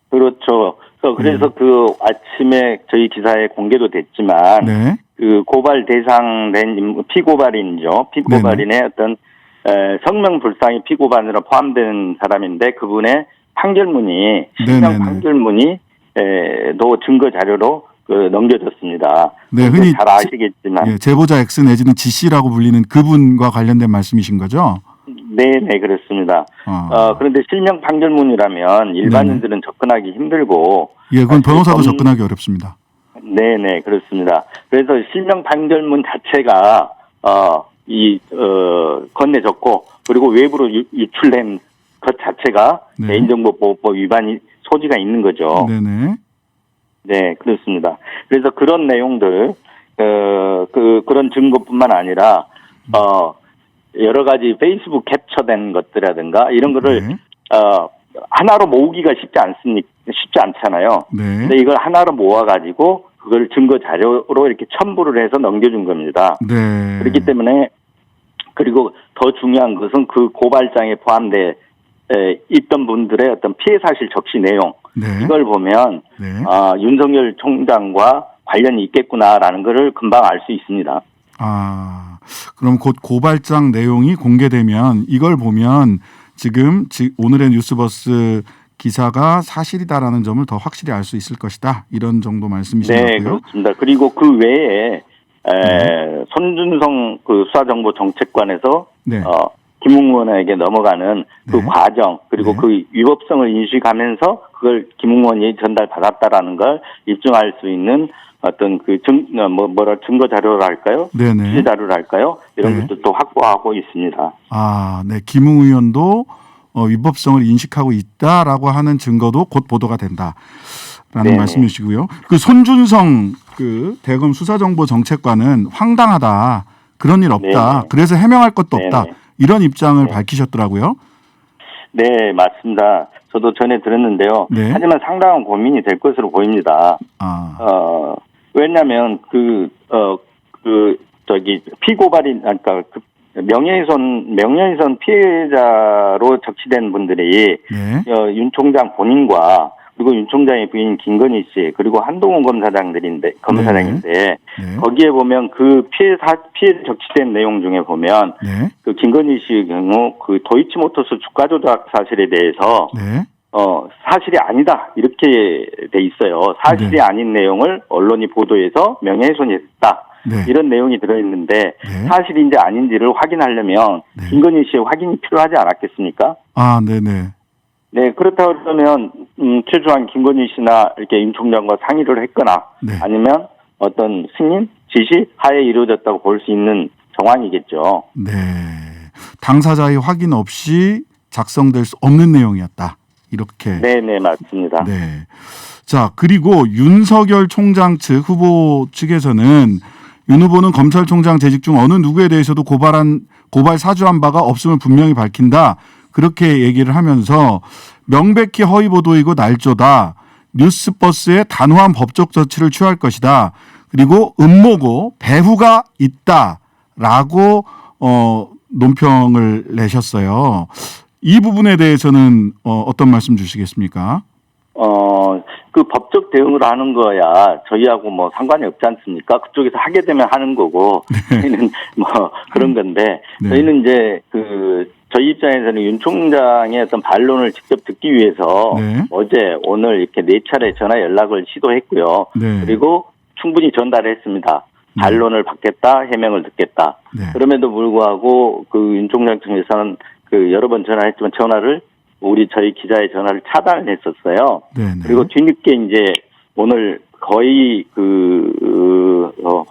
그렇죠. 그래서 그 아침에 저희 기사에 공개도 됐지만
네.
그 고발 대상된 피고발인이죠. 피고발인의 어떤 성명불상이 피고반으로 포함된 사람인데 그분의 판결문이 실명 판결문이 도 증거 자료로 넘겨졌습니다.
네, 흔히
잘 아시겠지만
제보자 X 내지는 G 씨라고 불리는 그분과 관련된 말씀이신 거죠?
네, 그렇습니다. 그런데 실명 판결문이라면 일반인들은 접근하기 힘들고
그건 변호사도 접근하기 어렵습니다.
네, 그렇습니다. 그래서 실명 판결문 자체가 건네졌고 그리고 외부로 유출된 것 자체가 개인정보보호법 위반이 소지가 있는 거죠.
네네.
네, 그렇습니다. 그래서 그런 내용들 그런 증거뿐만 아니라 여러 가지 페이스북 캡처된 것들이라든가 이런 거를 하나로 모으기가 쉽지 않잖아요.
네.
근데 이걸 하나로 모아가지고 그걸 증거 자료로 이렇게 첨부를 해서 넘겨준 겁니다.
네.
그렇기 때문에 그리고 더 중요한 것은 그 고발장에 포함돼 있던 분들의 어떤 피해 사실 적시 내용
네.
이걸 보면
네.
윤석열 총장과 관련이 있겠구나라는 것을 금방 알 수 있습니다.
그럼 곧 고발장 내용이 공개되면 이걸 보면 지금 오늘의 뉴스버스 기사가 사실이다라는 점을 더 확실히 알 수 있을 것이다. 이런 정도 말씀이신 것
네,
같고요.
그렇습니다. 그리고 그 외에 손준성 그 수사정보정책관에서
네.
김웅 의원에게 넘어가는 그
네.
과정 그리고
네.
그 위법성을 인식하면서 그걸 김웅 의원이 전달받았다라는 걸 입증할 수 있는 어떤 그 증거 자료를 할까요?
네네.
취재 자료를 할까요? 이런
네.
것도 확보하고 있습니다.
네. 김웅 의원도 위법성을 인식하고 있다라고 하는 증거도 곧 보도가 된다라는
네네.
말씀이시고요. 그 손준성 그 대검 수사정보정책관은 황당하다. 그런 일 없다.
네네.
그래서 해명할 것도 없다.
네네.
이런 입장을 밝히셨더라고요.
네, 맞습니다. 저도 전에 들었는데요.
네.
하지만 상당한 고민이 될 것으로 보입니다. 왜냐하면 피고발인, 그러니까 명예훼손 피해자로 적시된 분들이
네.
윤 총장 본인과 그리고 윤 총장의 부인 김건희 씨 그리고 한동훈 검사장인데
네.
거기에 보면 그 피해 적시된 내용 중에 보면
네.
그 김건희 씨의 경우 그 도이치모터스 주가 조작 사실에 대해서
네.
사실이 아니다 이렇게 돼 있어요. 사실이
네.
아닌 내용을 언론이 보도해서 명예훼손했다.
네.
이런 내용이 들어있는데
네.
사실인지 아닌지를 확인하려면
네.
김건희 씨의 확인이 필요하지 않았겠습니까?
네네.
네, 그렇다고 그러면 최소한 김건희 씨나 이렇게 윤 총장과 상의를 했거나
네.
아니면 어떤 승인, 지시 하에 이루어졌다고 볼 수 있는 정황이겠죠.
네. 당사자의 확인 없이 작성될 수 없는 내용이었다. 이렇게.
네, 맞습니다.
네. 자, 그리고 윤석열 총장 측 후보 측에서는 윤 후보는 검찰총장 재직 중 어느 누구에 대해서도 고발 사주한 바가 없음을 분명히 밝힌다. 그렇게 얘기를 하면서 명백히 허위 보도이고 날조다. 뉴스버스에 단호한 법적 조치를 취할 것이다. 그리고 음모고 배후가 있다라고 논평을 내셨어요. 이 부분에 대해서는 어떤 말씀 주시겠습니까?
그 법적 대응을 하는 거야 저희하고 뭐 상관이 없지 않습니까? 그쪽에서 하게 되면 하는 거고 저희는 뭐 그런 건데
네.
저희는 이제 저희 입장에서는 윤 총장의 어떤 반론을 직접 듣기 위해서
네.
어제 오늘 이렇게 4차례 전화 연락을 시도했고요.
네.
그리고 충분히 전달했습니다. 반론을 받겠다, 해명을 듣겠다.
네.
그럼에도 불구하고 그 윤 총장 측에서는 여러 번 전화했지만 전화를 저희 기자의 전화를 차단을 했었어요.
네네.
그리고 뒤늦게 이제 오늘 거의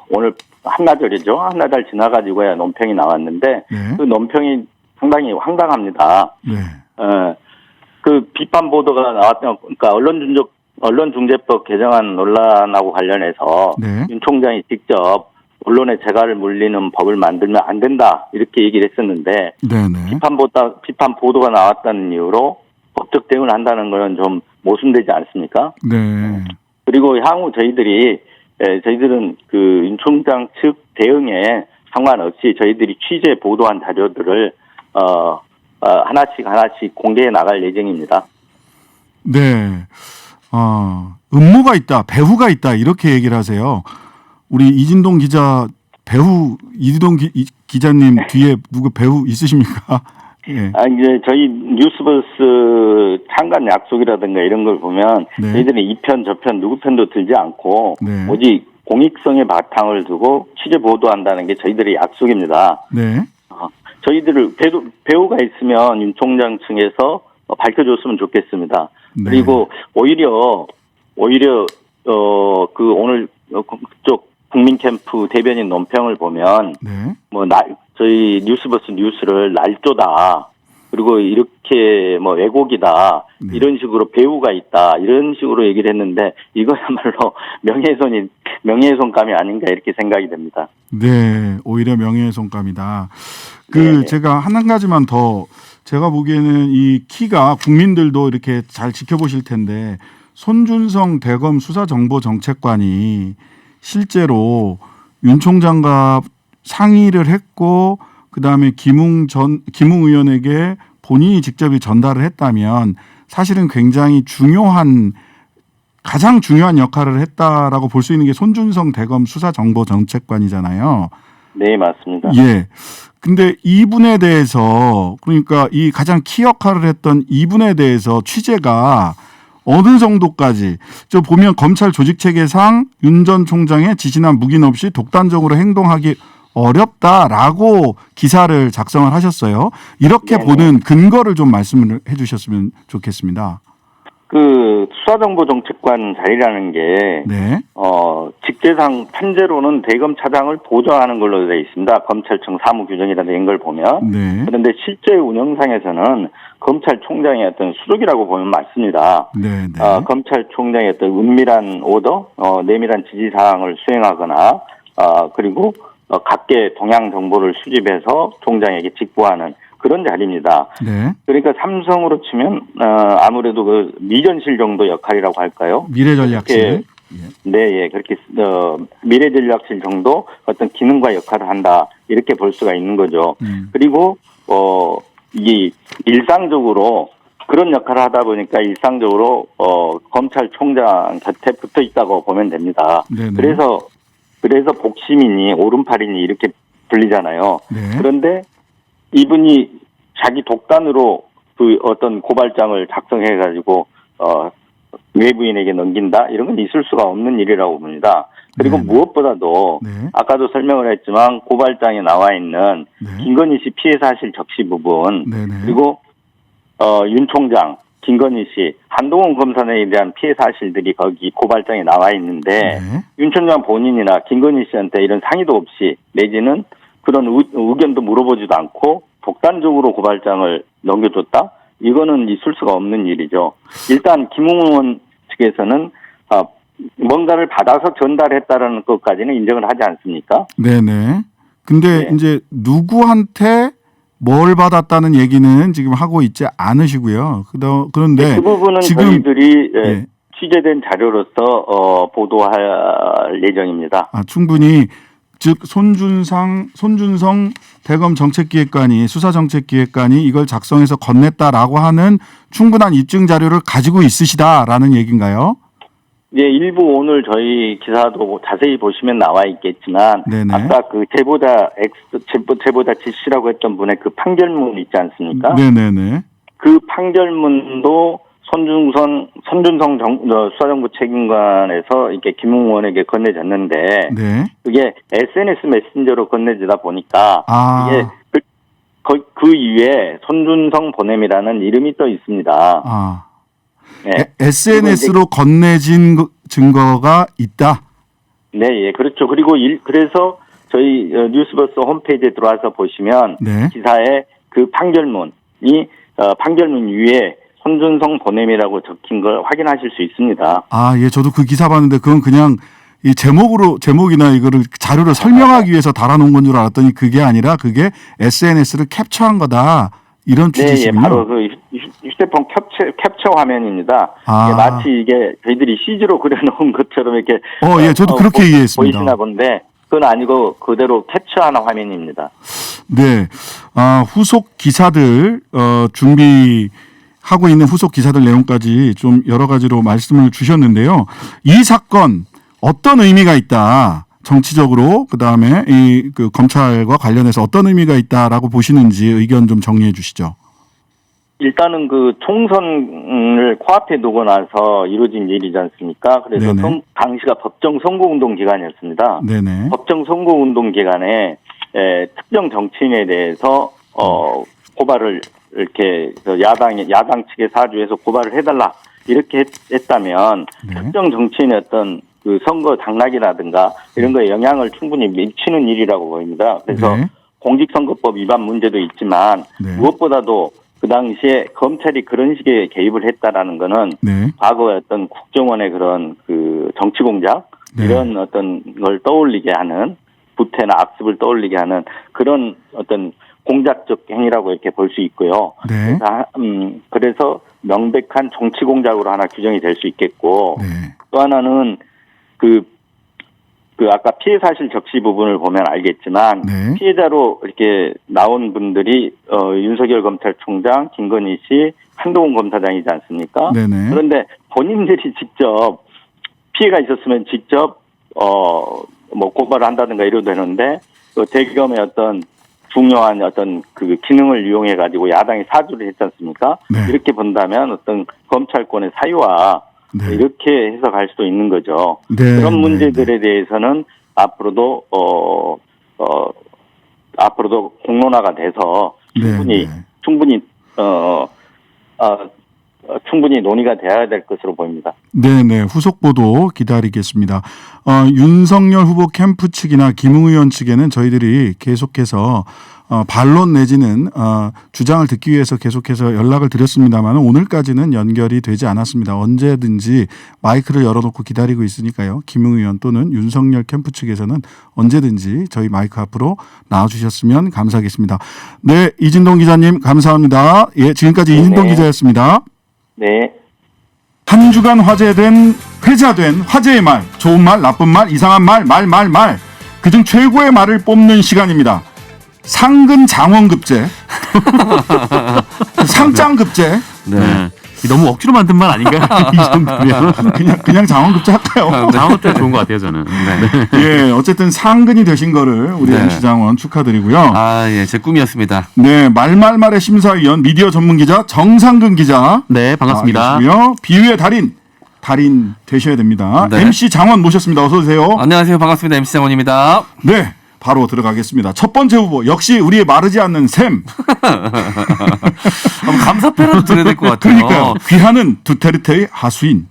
오늘 한나절이죠. 한나절 지나가지고야 논평이 나왔는데
네.
그 논평이 상당히 황당합니다.
네.
그 비판 보도가 나왔던, 그러니까 언론중재법 개정안 논란하고 관련해서
네.
윤 총장이 직접 언론의 재갈을 물리는 법을 만들면 안 된다 이렇게 얘기를 했었는데
네네.
비판 보도가 나왔다는 이유로 법적 대응을 한다는 것은 좀 모순되지 않습니까?
네.
그리고 향후 저희들은 그 윤 총장 측 대응에 상관없이 저희들이 취재 보도한 자료들을 하나씩 공개해 나갈 예정입니다.
네. 음모가 있다, 배후가 있다 이렇게 얘기를 하세요. 우리 이진동 기자 이진동 기자님 뒤에 누구 배우 있으십니까? 예.
이제 저희 뉴스버스 참관 약속이라든가 이런 걸 보면
네.
저희들은 이 편 저 편 누구 편도 들지 않고
네.
오직 공익성의 바탕을 두고 취재 보도한다는 게 저희들의 약속입니다.
네.
저희들을 배우가 있으면 윤 총장 층에서 밝혀줬으면 좋겠습니다.
네.
그리고 오히려 오늘 그쪽 국민 캠프 대변인 논평을 보면
네.
저희 뉴스버스 뉴스를 날조다. 그리고 이렇게 왜곡이다.
네.
이런 식으로 배우가 있다. 이런 식으로 얘기를 했는데 이거야말로 명예훼손감이 아닌가 이렇게 생각이 됩니다.
네. 오히려 명예훼손감이다.
네.
제가 한 가지만 더 제가 보기에는 이 키가 국민들도 이렇게 잘 지켜보실 텐데 손준성 대검 수사정보정책관이 실제로 윤 총장과 상의를 했고 그다음에 김웅 의원에게 본인이 직접 전달을 했다면 사실은 굉장히 가장 중요한 역할을 했다라고 볼 수 있는 게 손준성 대검 수사정보정책관이잖아요.
네, 맞습니다.
예. 근데 이분에 대해서 그러니까 이 가장 키 역할을 했던 이분에 대해서 취재가 어느 정도까지 저 보면 검찰 조직체계상 윤 전 총장의 지시나 묵인 없이 독단적으로 행동하기 어렵다라고 기사를 작성을 하셨어요. 이렇게
네네.
보는 근거를 좀 말씀을 해주셨으면 좋겠습니다.
그 수사정보정책관 자리라는 게
네.
직제상 판제로는 대검 차장을 보좌하는 걸로 되어 있습니다. 검찰청 사무규정이라는 걸 보면.
네.
그런데 실제 운영상에서는 검찰총장의 어떤 수족이라고 보면 맞습니다.
네. 네.
검찰총장의 어떤 은밀한 오더, 내밀한 지시사항을 수행하거나 그리고 각계 동향 정보를 수집해서 총장에게 직보하는 그런 자리입니다.
네.
그러니까 삼성으로 치면 아무래도 그 미전실 정도 역할이라고 할까요?
미래전략실.
네, 예, 그렇게 미래전략실 정도 어떤 기능과 역할을 한다 이렇게 볼 수가 있는 거죠. 그리고 이 일상적으로 그런 역할을 하다 보니까 일상적으로 검찰총장 곁에 붙어 있다고 보면 됩니다.
네네.
그래서 복심이니 오른팔이니 이렇게 불리잖아요.
네.
그런데 이분이 자기 독단으로 그 어떤 고발장을 작성해가지고 외부인에게 넘긴다 이런 건 있을 수가 없는 일이라고 봅니다. 그리고
네네.
무엇보다도
네.
아까도 설명을 했지만 고발장에 나와 있는
네.
김건희 씨 피해 사실 적시 부분
네네.
그리고 윤 총장, 김건희 씨, 한동훈 검사에 대한 피해 사실들이 거기 고발장에 나와 있는데
네.
윤 총장 본인이나 김건희 씨한테 이런 상의도 없이 내지는 그런 의견도 물어보지도 않고 독단적으로 고발장을 넘겨줬다? 이거는 있을 수가 없는 일이죠. 일단 김웅원 측에서는 뭔가를 받아서 전달했다라는 것까지는 인정을 하지 않습니까?
네네. 근데
네.
이제 누구한테 뭘 받았다는 얘기는 지금 하고 있지 않으시고요. 그런데
그 부분은
지금
저희들이
예.
취재된 자료로서 보도할 예정입니다.
충분히 즉 손준성 대검 정책기획관이 수사정책기획관이 이걸 작성해서 건넸다라고 하는 충분한 입증 자료를 가지고 있으시다라는 얘기인가요?
예, 일부 오늘 저희 기사도 자세히 보시면 나와 있겠지만
네네.
아까 그 제보자 X라고 했던 분의 그 판결문 있지 않습니까?
네네네.
그 판결문도 손준성 수사정보 책임관에서 이렇게 김웅원에게 건네졌는데
네.
그게 SNS 메신저로 건네지다 보니까 이게 그 이외에 손준성 보냄이라는 이름이 또 있습니다.
네. SNS로 건네진 증거가 있다.
네, 예, 그렇죠. 그리고 그래서 저희 뉴스버스 홈페이지에 들어와서 보시면
네.
기사에 그 판결문 위에 손준성 보냄이라고 적힌 걸 확인하실 수 있습니다.
예, 저도 그 기사 봤는데 그건 그냥 이 제목이나 이거를 자료를 설명하기 위해서 달아놓은 건 줄 알았더니 그게 아니라 그게 SNS를 캡처한 거다. 이런 취지시군요.
네, 바로 그 휴대폰 캡처 화면입니다. 마치 이게 저희들이 CG로 그려놓은 것처럼 이렇게.
예, 저도 그렇게 이해했습니다.
보이시나 본데 그건 아니고 그대로 캡처하는 화면입니다.
네, 후속 기사들 준비하고 있는 후속 기사들 내용까지 좀 여러 가지로 말씀을 주셨는데요. 이 사건 어떤 의미가 있다. 정치적으로 그다음에 그 검찰과 관련해서 어떤 의미가 있다라고 보시는지 의견 좀 정리해 주시죠.
일단은 그 총선을 코앞에 두고 나서 이루어진 일이지 않습니까? 그래서 당시가 법정 선거운동 기간이었습니다.
네네.
법정 선거운동 기간에 특정 정치인에 대해서 고발을 이렇게 야당 측에 사주해서 고발을 해달라 이렇게 했다면 특정 정치인의 어떤 그 선거 당락이라든가 이런 거에 영향을 충분히 미치는 일이라고 보입니다. 그래서 공직선거법 위반 문제도 있지만 무엇보다도 그 당시에 검찰이 그런 식의 개입을 했다라는 거는 과거의 어떤 국정원의 그런 그 정치 공작 이런 어떤 걸 떠올리게 하는 부패나 악습을 떠올리게 하는 그런 어떤 공작적 행위라고 이렇게 볼 수 있고요. 그래서 명백한 정치 공작으로 하나 규정이 될 수 있겠고 또 하나는 그 그 아까 피해 사실 적시 부분을 보면 알겠지만
네.
피해자로 이렇게 나온 분들이 윤석열 검찰총장, 김건희 씨, 한동훈 검사장이지 않습니까?
네네.
그런데 본인들이 직접 피해가 있었으면 직접 뭐 고발을 한다든가 이래도 되는데 그 대검의 어떤 중요한 어떤 그 기능을 이용해 가지고 야당이 사주를 했지 않습니까?
네.
이렇게 본다면 어떤 검찰권의 사유와
네.
이렇게 해석할 수도 있는 거죠.
네.
그런 문제들에 대해서는 앞으로도 앞으로도 공론화가 돼서
네.
충분히 논의가 되어야 될 것으로 보입니다.
네네. 후속 보도 기다리겠습니다. 윤석열 후보 캠프 측이나 김웅 의원 측에는 저희들이 계속해서 반론 내지는 주장을 듣기 위해서 계속해서 연락을 드렸습니다만 오늘까지는 연결이 되지 않았습니다. 언제든지 마이크를 열어놓고 기다리고 있으니까요. 김웅 의원 또는 윤석열 캠프 측에서는 언제든지 저희 마이크 앞으로 나와주셨으면 감사하겠습니다. 네, 이진동 기자님 감사합니다. 예, 지금까지 이진동 기자였습니다.
네.
한 주간 회자된 화제의 말, 좋은 말, 나쁜 말, 이상한 말, 그중 최고의 말을 뽑는 시간입니다. 상근 장원급제, 상장급제.
네. 너무 억지로 만든 말 아닌가요? 이 정도면
그냥 장원급제 할까요?
장원급제 좋은 것 같아요, 저는. 네.
예, 어쨌든 상근이 되신 거를 우리 MC 장원 축하드리고요.
아, 예, 제 꿈이었습니다.
네, 말말말의 심사위원 미디어 전문 기자 정상근 기자.
네, 반갑습니다.
계시고요. 비유의 달인 되셔야 됩니다.
네.
MC 장원 모셨습니다. 어서 오세요.
안녕하세요. 반갑습니다. MC 장원입니다.
네, 바로 들어가겠습니다. 첫 번째 후보 역시 우리의 마르지 않는 샘.
감사패라도 드려야 될 것 같아요.
그러니까요. 귀하는 두테르테의 하수인.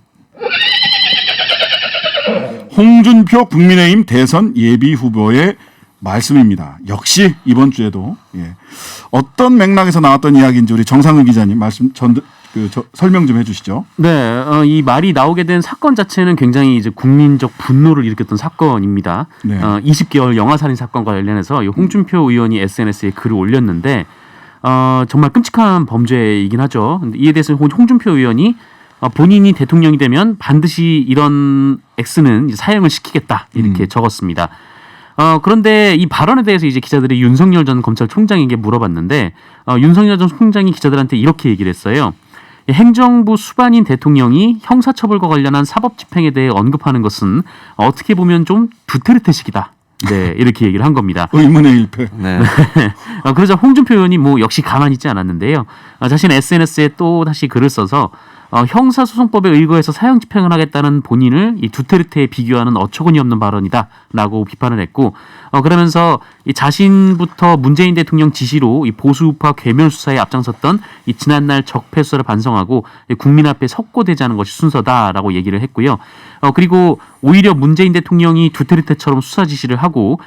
홍준표 국민의힘 대선 예비 후보의 말씀입니다. 역시 이번 주에도 어떤 맥락에서 나왔던 이야기인지 우리 정상근 기자님 설명 좀 해주시죠.
네, 이 말이 나오게 된 사건 자체는 굉장히 이제 국민적 분노를 일으켰던 사건입니다.
네.
20개월 영아살인 사건과 관련해서 이 홍준표 의원이 SNS에 글을 올렸는데 정말 끔찍한 범죄이긴 하죠. 근데 이에 대해서 홍준표 의원이 본인이 대통령이 되면 반드시 이런 X는 사형을 시키겠다 이렇게 적었습니다. 그런데 이 발언에 대해서 이제 기자들이 윤석열 전 검찰총장에게 물어봤는데 윤석열 전 총장이 기자들한테 이렇게 얘기를 했어요. 행정부 수반인 대통령이 형사처벌과 관련한 사법집행에 대해 언급하는 것은 어떻게 보면 좀 두테르테식이다. 네, 이렇게 얘기를 한 겁니다.
의문의 일패.
네.
그러자 홍준표 의원이 역시 가만히 있지 않았는데요. 자신 SNS에 또 다시 글을 써서 형사소송법에 의거해서 사형 집행을 하겠다는 본인을 이 두테르테에 비교하는 어처구니 없는 발언이다라고 비판을 했고 그러면서 이 자신부터 문재인 대통령 지시로 이 보수우파 괴멸 수사에 앞장섰던 이 지난날 적폐 수사를 반성하고 국민 앞에 석고대자는 것이 순서다라고 얘기를 했고요. 그리고 오히려 문재인 대통령이 두테르테처럼 수사 지시를 하고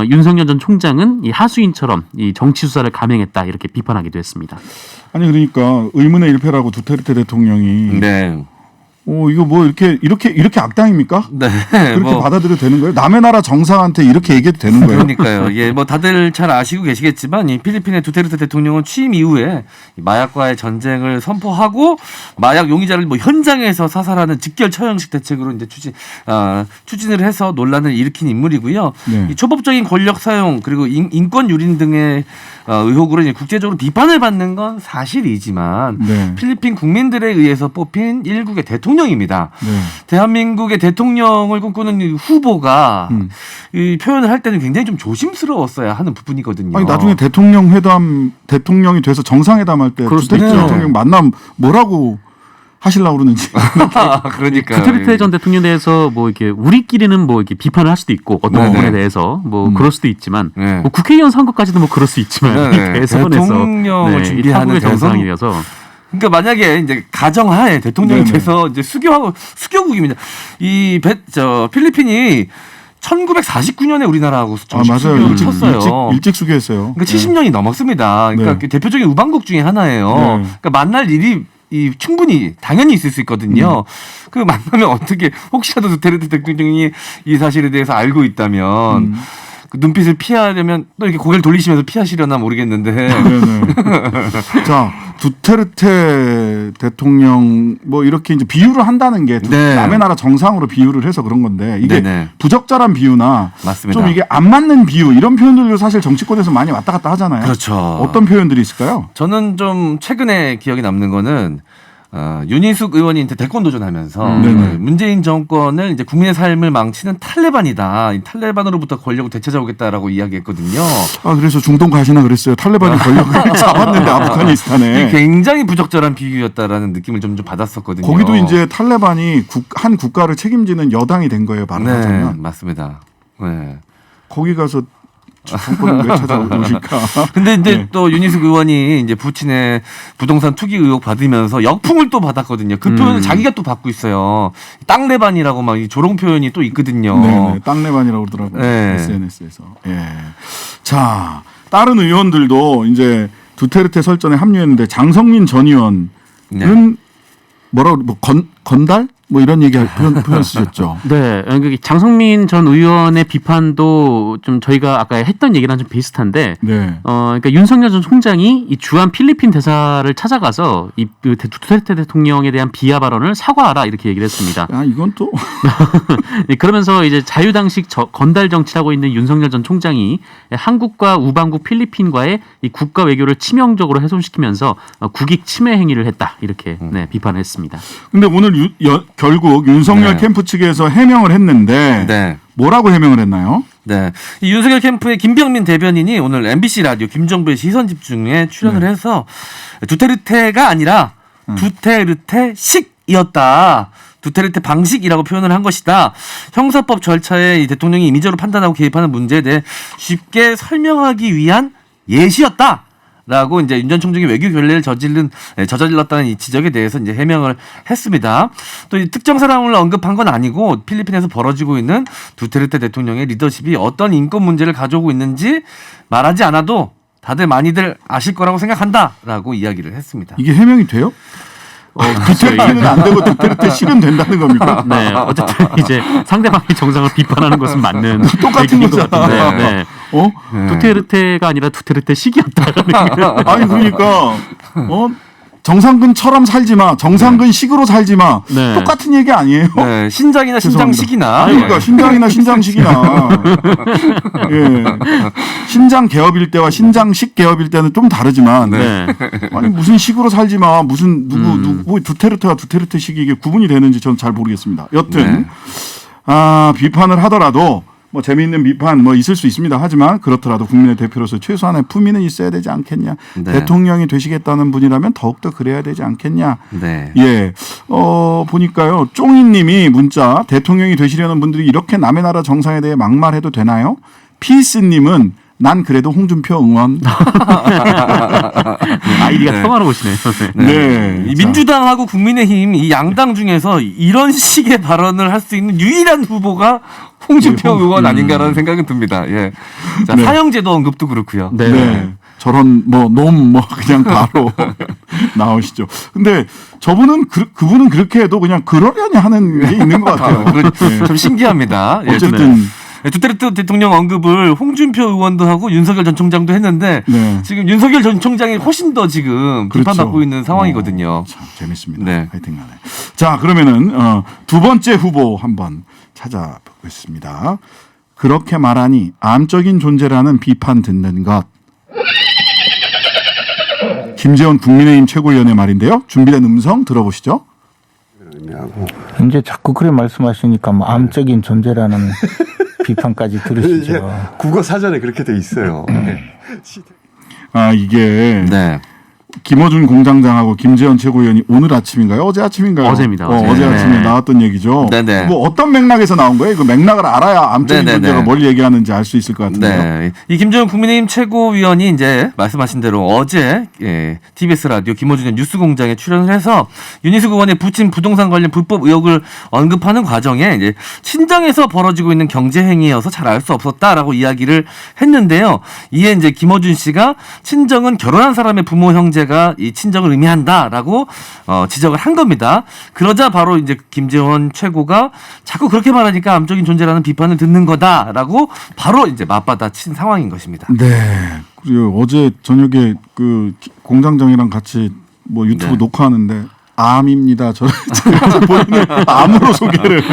윤석열 전 총장은 이 하수인처럼 이 정치 수사를 감행했다 이렇게 비판하기도 했습니다.
아니 그러니까 의문의 일패라고 두테르테 대통령이
네.
이거 이렇게 악당입니까?
네.
그렇게 받아들여도 되는 거예요? 남의 나라 정상한테 이렇게 얘기해도 되는 거예요?
그러니까요. 예, 다들 잘 아시고 계시겠지만 이 필리핀의 두테르테 대통령은 취임 이후에 마약과의 전쟁을 선포하고 마약 용의자를 현장에서 사살하는 직결 처형식 대책으로 이제 추진을 해서 논란을 일으킨 인물이고요.
네.
이 초법적인 권력 사용 그리고 인권 유린 등의 의혹으로 이제 국제적으로 비판을 받는 건 사실이지만
네.
필리핀 국민들에 의해서 뽑힌 일국의 대통령입니다.
네.
대한민국의 대통령을 꿈꾸는 이 후보가 이 표현을 할 때는 굉장히 좀 조심스러웠어야 하는 부분이거든요.
아니 나중에 대통령이 돼서 정상회담할 때 두테르테 대통령 만나면 뭐라고 하시려고 그러는지.
그러니까
두테르테 전 대통령에 대해서 이렇게 우리끼리는 이렇게 비판을 할 수도 있고 어떤 부분에 대해서 그럴 수도 있지만 국회의원 선거까지도 그럴 수 있지만 대선에서
대통령을 준비하는
정상이어서.
그러니까 만약에 이제 가정하에 대통령이 돼서 이제 수교국입니다. 필리핀이 1949년에 우리나라하고
맞아요.
쳤어요.
일찍 수교했어요.
그러니까 70년이 넘었습니다. 그러니까 대표적인 우방국 중에 하나예요. 그러니까 만날 일이 충분히 당연히 있을 수 있거든요. 그 만나면 어떻게 혹시라도 두테르테 대통령이 이 사실에 대해서 알고 있다면 그 눈빛을 피하려면 또 이렇게 고개를 돌리시면서 피하시려나 모르겠는데.
네네. 자, 두테르테 대통령 뭐 이렇게 이제 비유를 한다는 게
네.
남의 나라 정상으로 비유를 해서 그런 건데 이게
네네.
부적절한 비유나
맞습니다.
좀 이게 안 맞는 비유 이런 표현들도 사실 정치권에서 많이 왔다 갔다 하잖아요.
그렇죠.
어떤 표현들이 있을까요?
저는 좀 최근에 기억에 남는 거는 윤희숙 의원이 이제 대권 도전하면서
네네.
문재인 정권을 이제 국민의 삶을 망치는 탈레반이다. 이 탈레반으로부터 권력을 되찾아오겠다라고 이야기했거든요.
아, 그래서 중동 가시나 그랬어요. 탈레반이 권력을 잡았는데 아프가니스탄에.
굉장히 부적절한 비유였다라는 느낌을 좀 받았었거든요.
거기도 이제 탈레반이 한 국가를 책임지는 여당이 된 거예요. 말하자면.
네, 맞습니다. 네.
거기 가서 정권을 왜 찾아오실까?
근데 이제
네.
또 윤희숙 의원이 이제 부친의 부동산 투기 의혹 받으면서 역풍을 또 받았거든요. 그 표현을 자기가 또 받고 있어요. 땅레반이라고 막 이 조롱 표현이 또 있거든요.
네, 땅레반이라고 그러더라고요.
네.
SNS에서. 예. 자, 다른 의원들도 이제 두테르테 설전에 합류했는데 장성민 전 의원은
네.
뭐라고 뭐 건달? 뭐 이런 얘기 표현 쓰셨죠.
네, 장성민 전 의원의 비판도 좀 저희가 아까 했던 얘기랑 좀 비슷한데,
네.
그러니까 윤석열 전 총장이 이 주한 필리핀 대사를 찾아가서 이 두테르테 대통령에 대한 비하 발언을 사과하라 이렇게 얘기를 했습니다.
아, 이건 또
그러면서 이제 자유당식 건달 정치라고 있는 윤석열 전 총장이 한국과 우방국 필리핀과의 이 국가 외교를 치명적으로 훼손시키면서 국익 침해 행위를 했다 이렇게 비판을 했습니다.
근데 오늘 결국 윤석열
네.
캠프 측에서 해명을 했는데
네.
뭐라고 해명을 했나요?
네. 이 윤석열 캠프의 김병민 대변인이 오늘 MBC 라디오 김정부의 시선집중에 출연을
네.
해서 두테르테가 아니라 두테르테식이었다. 두테르테 방식이라고 표현을 한 것이다. 형사법 절차에 이 대통령이 임의적으로 판단하고 개입하는 문제에 대해 쉽게 설명하기 위한 예시였다. 라고 이제 윤 전 총장이 외교 결례를 저질렀다는 이 지적에 대해서 이제 해명을 했습니다. 또 이 특정 사람을 언급한 건 아니고 필리핀에서 벌어지고 있는 두테르테 대통령의 리더십이 어떤 인권 문제를 가져오고 있는지 말하지 않아도 다들 많이들 아실 거라고 생각한다라고 이야기를 했습니다.
이게 해명이 돼요? 두테르테는 안 되고 두테르테 식은 된다는 겁니까?
네, 어쨌든 이제 상대방의 정상을 비판하는 것은 맞는
똑같은
얘기인 것
거잖아.
같은데, 네. 두테르테가 아니라 두테르테 식이었다라는
아니 그러니까 정상근처럼 살지 마. 정상근식으로 살지 마.
네.
똑같은 얘기 아니에요?
네, 신장이나 신장식이나.
그러니까 신장이나 신장식이나. 예. 신장 개업일 때와 신장식 개업일 때는 좀 다르지만.
네.
아니 무슨 식으로 살지 마. 무슨 누구 두테르테와 두테르테식이 이게 구분이 되는지 저는 잘 모르겠습니다. 여튼 비판을 하더라도. 뭐 재미있는 비판 뭐 있을 수 있습니다. 하지만 그렇더라도 국민의 대표로서 최소한의 품위는 있어야 되지 않겠냐.
네.
대통령이 되시겠다는 분이라면 더욱더 그래야 되지 않겠냐.
네.
예. 보니까요. 쫑이님이 문자 대통령이 되시려는 분들이 이렇게 남의 나라 정상에 대해 막말해도 되나요? 피스님은 난 그래도 홍준표 응원.
아이디가 평화로우시네요.
네.
이 민주당하고 국민의힘 이 양당 중에서 이런 식의 발언을 할 수 있는 유일한 후보가 홍준표 의원 아닌가라는 생각은 듭니다. 예. 자,
네.
사형제도 언급도 그렇고요.
네.
네. 저런 놈 그냥 바로 나오시죠. 근데 저분은 그분은 그렇게 해도 그냥 그러려니 하는 게 있는 것 같아요.
좀 신기합니다. 예,
어쨌든
두테르테 대통령 언급을 홍준표 의원도 하고 윤석열 전 총장도 했는데
네.
지금 윤석열 전 총장이 훨씬 더 지금
그렇죠.
비판받고 있는 상황이거든요.
참 재밌습니다.
네.
하여튼간에. 자, 그러면은 두 번째 후보 한번 찾아보겠습니다. 그렇게 말하니 암적인 존재라는 비판 듣는 것. 김재원 국민의힘 최고위원의 말인데요. 준비된 음성 들어보시죠.
이제 자꾸 그래 말씀하시니까 뭐 암적인 존재라는 비판까지 들으시죠.
국어 사전에 그렇게 돼 있어요.
이게
네.
김어준 공장장하고 김재원 최고위원이 오늘 아침인가요? 어제 아침인가요?
어제입니다.
어제 아침에 나왔던 얘기죠.
네네.
뭐 어떤 맥락에서 나온 거예요? 그 맥락을 알아야 암적인
네네네.
존재가 뭘 얘기하는지 알 수 있을 것 같은데요.
네. 이 김재원 국민의힘 최고위원이 이제 말씀하신 대로 어제 TBS 라디오 김어준의 뉴스공장에 출연을 해서 윤희숙 의원의 부친 부동산 관련 불법 의혹을 언급하는 과정에 이제 친정에서 벌어지고 있는 경제 행위여서 잘 알 수 없었다라고 이야기를 했는데요. 이에 이제 김어준 씨가 친정은 결혼한 사람의 부모 형제가 자체가 이 친정을 의미한다라고 지적을 한 겁니다. 그러자 바로 이제 김재원 최고가 자꾸 그렇게 말하니까 암적인 존재라는 비판을 듣는 거다라고 바로 이제 맞받아 친 상황인 것입니다.
네. 그리고 어제 저녁에 그 공장장이랑 같이 뭐 유튜브
네.
녹화하는데 암입니다. 본인을 암으로 소개를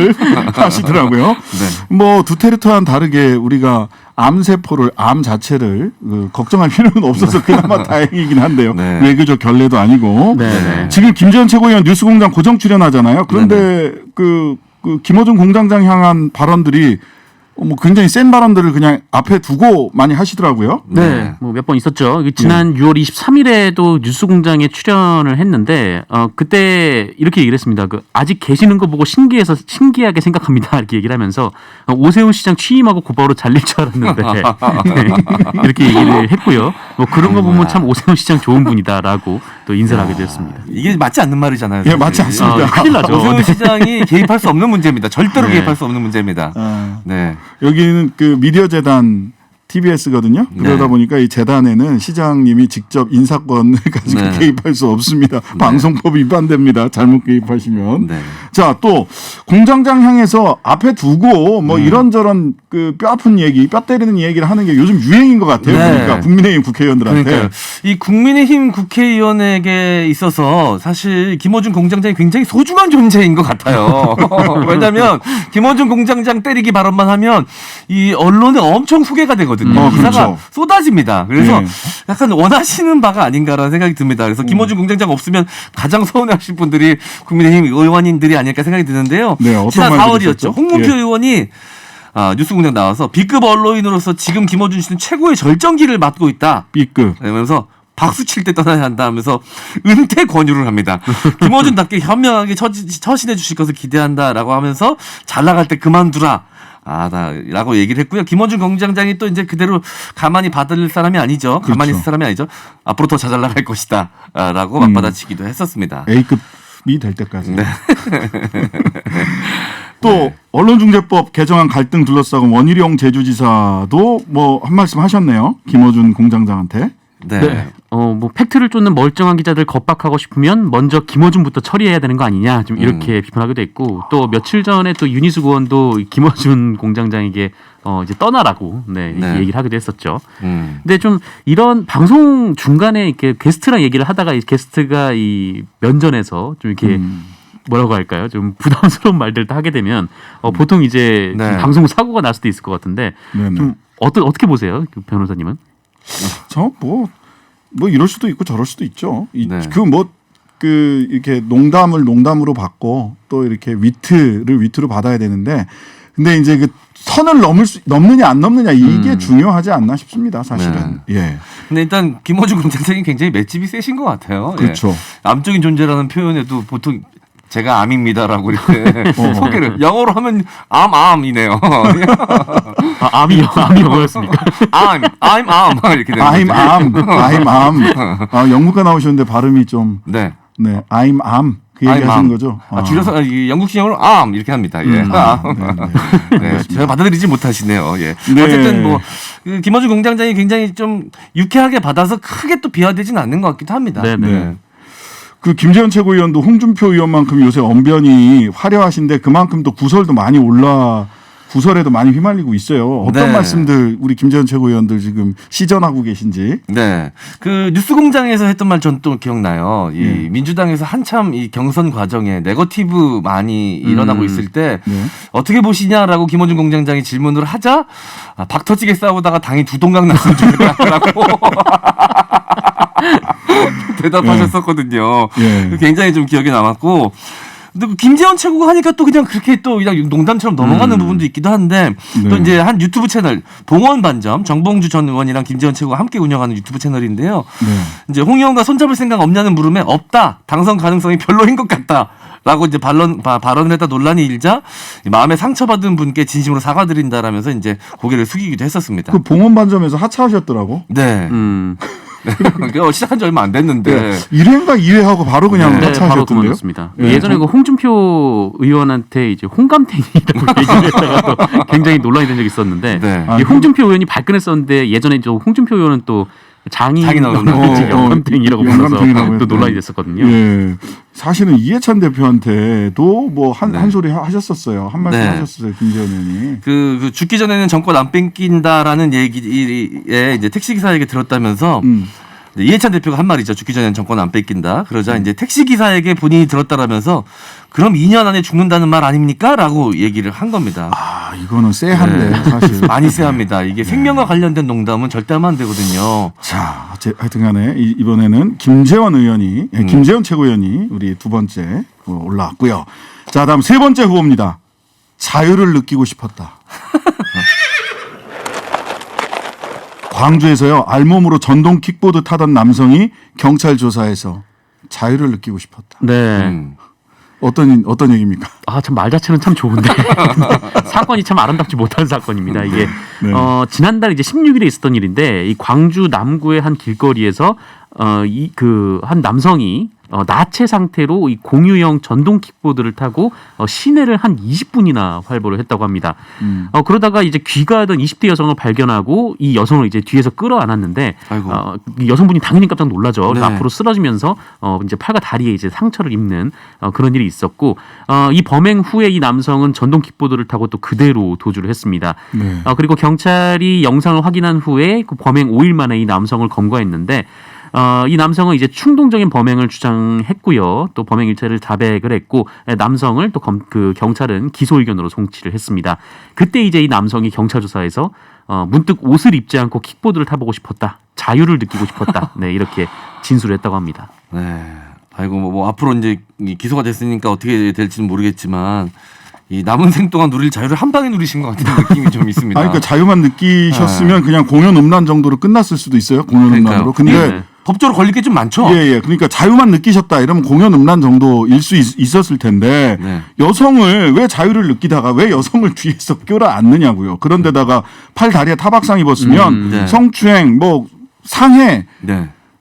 하시더라고요.
네.
뭐 두테르테와는 다르게 우리가 암세포를 암 자체를 걱정할 필요는 없어서 그나마 다행이긴 한데요.
네.
외교적 결례도 아니고.
네.
지금 김재현 최고위원 뉴스공장 고정 출연하잖아요. 그런데 그 김어준 공장장 향한 발언들이 뭐 굉장히 센 발언들을 그냥 앞에 두고 많이 하시더라고요.
네, 뭐 몇 번 있었죠. 지난 6월 23일에도 뉴스공장에 출연을 했는데 그때 이렇게 얘기를 했습니다. 아직 계시는 거 보고 신기하게 생각합니다. 이렇게 얘기를 하면서 오세훈 시장 취임하고 곧바로 잘릴 줄 알았는데 네, 이렇게 얘기를 했고요. 뭐 그런 거 보면 참 오세훈 시장 좋은 분이다라고 또 인사를 하게 되었습니다.
이게 맞지 않는 말이잖아요.
예, 맞지 않습니다.
큰일 나죠.
오세훈 시장이 개입할 수 없는 문제입니다. 절대로
네.
개입할 수 없는 문제입니다. 네.
여기는 그 미디어 재단 TBS거든요. 그러다
네.
보니까 이 재단에는 시장님이 직접 인사권을 가지고
네.
개입할 수 없습니다. 방송법 위반됩니다. 잘못 개입하시면.
네.
자, 또 공장장 향해서 앞에 두고 뭐 이런저런 그 뼈 아픈 얘기, 뼈 때리는 얘기를 하는 게 요즘 유행인 것 같아요.
네.
그러니까 국민의힘 국회의원들한테.
그러니까요. 이 국민의힘 국회의원에게 있어서 사실 김어준 공장장이 굉장히 소중한 존재인 것 같아요. 왜냐하면 김어준 공장장 때리기 발언만 하면 이 언론에 엄청 소개가 되거든요. 기사가
그렇죠.
쏟아집니다. 그래서
네.
약간 원하시는 바가 아닌가라는 생각이 듭니다. 그래서 김어준 공장장 없으면 가장 서운해하실 분들이 국민의힘 의원님들이 아닐까 생각이 드는데요.
네, 어떤
지난
말
4월이었죠.
들으셨죠?
홍문표
예.
의원이 뉴스공장 나와서 B급 언론인으로서 지금 김어준 씨는 최고의 절정기를 맡고 있다.
B급.
그러면서 박수 칠 때 떠나야 한다 하면서 은퇴 권유를 합니다. 김어준답게 현명하게 처신해 주실 것을 기대한다라고 하면서 잘 나갈 때 그만두라. 라고 얘기를 했고요. 김어준 공장장이 또 이제 그대로 가만히 받을 사람이 아니죠. 가만히 있을 사람이 아니죠. 앞으로 더 잘 나갈 것이다. 라고 맞받아치기도 했었습니다.
A급이 될 때까지.
네.
또 언론중재법 개정안 갈등 둘러싸고 원희룡 제주지사도 뭐 한 말씀 하셨네요. 김어준 공장장한테.
네.
뭐 팩트를 쫓는 멀쩡한 기자들 겁박하고 싶으면 먼저 김어준부터 처리해야 되는 거 아니냐 좀 이렇게 비판하기도 했고 또 며칠 전에 또 윤희수 의원도 김어준 공장장에게 이제 떠나라고 이렇게 얘기를 하기도 했었죠. 근데 좀 이런 방송 중간에 이렇게 게스트랑 얘기를 하다가 이 게스트가 이 면전에서 좀 이렇게 뭐라고 할까요? 좀 부담스러운 말들도 하게 되면 보통 이제 좀 방송 사고가 날 수도 있을 것 같은데 좀 어떻게 보세요, 그 변호사님은?
저 뭐 이럴 수도 있고 저럴 수도 있죠.
네.
그 이렇게 농담을 농담으로 받고 또 이렇게 위트를 위트로 받아야 되는데 근데 이제 그 선을 넘느냐 안 넘느냐 이게 중요하지 않나 싶습니다. 사실은.
네.
예.
근데 일단 김어준 공장장이 굉장히 맷집이 세신 것 같아요.
그렇죠.
예. 암적인 존재라는 표현에도 보통 제가 암입니다라고 이렇게 소개를 영어로 하면 암이네요.
암이 영어였습니까?
I'm am 이렇게 되는
I'm am. 영국가 나오셨는데 발음이 좀 I'm am 그 얘기 하시는 거죠?
줄여서 영국식 영어로 am 이렇게 합니다. 예. 네, 제가 받아들이지 못하시네요. 예.
네.
어쨌든 뭐 김어준 공장장이 굉장히 좀 유쾌하게 받아서 크게 또 비하되지는 않는 것 같기도 합니다.
네. 그 김재현 최고위원도 홍준표 의원만큼 요새 언변이 화려하신데 그만큼 또 구설도 많이 구설에도 많이 휘말리고 있어요. 어떤 말씀들 우리 김재현 최고위원들 지금 시전하고 계신지.
네. 그 뉴스공장에서 했던 말 전 또 기억나요. 이 민주당에서 한참 이 경선 과정에 네거티브 많이 일어나고 있을 때 어떻게 보시냐라고 김어준 공장장이 질문을 하자 박 터지게 싸우다가 당이 두 동강 났으면 좋겠다라고 대답하셨었거든요. 굉장히 좀 기억에 남았고 근데 김재원 최고가 하니까 또 그냥 그렇게 또 그냥 농담처럼 넘어가는 부분도 있기도 한데 또 이제 한 유튜브 채널 봉원반점 정봉주 전 의원이랑 김재원 최고가 함께 운영하는 유튜브 채널인데요. 이제 홍 의원과 손잡을 생각 없냐는 물음에 없다. 당선 가능성이 별로인 것 같다. 라고 이제 발언을 했다 논란이 일자 마음에 상처받은 분께 진심으로 사과드린다라면서 이제 고개를 숙이기도 했었습니다.
그 봉원반점에서 하차하셨더라고.
네. 시작한 지 얼마 안 됐는데
1회인가 2회하고 바로 그냥 하차하셨던데요.
바로 그만뒀습니다. 예전에 그 홍준표 의원한테 이제 홍감탱이라고 얘기를 했다가 또 굉장히 논란이 된 적이 있었는데 이 홍준표 의원이 발끈했었는데 예전에 또 홍준표 의원은 또 장이
나오는
영감탱이라고 불러서
영감탱이라고
또 논란이 됐었거든요.
예. 사실은 이해찬 대표한테도 뭐 한 소리 하셨었어요. 한 말씀 하셨었어요. 김재현 의원이.
그 죽기 전에는 정권 안 뺏긴다라는 얘기에 이제 택시기사에게 들었다면서 이해찬 대표가 한 말이죠. 죽기 전에는 정권 안 뺏긴다. 그러자 이제 택시기사에게 본인이 들었다라면서 그럼 2년 안에 죽는다는 말 아닙니까? 라고 얘기를 한 겁니다.
아, 이거는 쎄한데 사실.
많이 쎄합니다. 이게 생명과 관련된 농담은 절대 하면 안 되거든요.
자, 하여튼 간에 이번에는 김재원 의원이, 김재원 최고위원이 우리 두 번째 올라왔고요. 자, 다음 세 번째 후보입니다. 자유를 느끼고 싶었다. 광주에서요, 알몸으로 전동 킥보드 타던 남성이 경찰 조사에서 자유를 느끼고 싶었다.
네.
어떤 얘기입니까?
아, 참 말 자체는 참 좋은데 사건이 참 아름답지 못한 사건입니다. 이게
네.
지난달 이제 16일에 있었던 일인데 이 광주 남구의 한 길거리에서 한 남성이 나체 상태로 이 공유형 전동 킥보드를 타고 시내를 한 20분이나 활보를 했다고 합니다. 그러다가 이제 귀가하던 20대 여성을 발견하고 이 여성을 이제 뒤에서 끌어안았는데 이 여성분이 당연히 깜짝 놀라죠.
네.
앞으로 쓰러지면서 이제 팔과 다리에 이제 상처를 입는 그런 일이 있었고 이 범행 후에 이 남성은 전동 킥보드를 타고 또 그대로 도주를 했습니다.
네.
그리고 경찰이 영상을 확인한 후에 그 범행 5일 만에 이 남성을 검거했는데 이 남성은 이제 충동적인 범행을 주장했고요. 또 범행 일체를 자백을 했고 남성을 또 경찰은 기소 의견으로 송치를 했습니다. 그때 이제 이 남성이 경찰 조사에서 문득 옷을 입지 않고 킥보드를 타보고 싶었다. 자유를 느끼고 싶었다. 네, 이렇게 진술을 했다고 합니다.
네. 아이고 뭐 앞으로 이제 기소가 됐으니까 어떻게 될지는 모르겠지만 이 남은 생 동안 누릴 자유를 한 방에 누리신 것 같은 느낌이 좀 있습니다.
그러니까 자유만 느끼셨으면 그냥 공연 음란 정도로 끝났을 수도 있어요. 공연 음란으로. 근데
법적으로 걸릴 게 좀 많죠.
예. 그러니까 자유만 느끼셨다 이러면 공연 음란 정도일 수 있었을 텐데 여성을 왜 자유를 느끼다가 왜 여성을 뒤에서 껴안느냐고요. 그런데다가 팔 다리에 타박상 입었으면 성추행, 뭐 상해.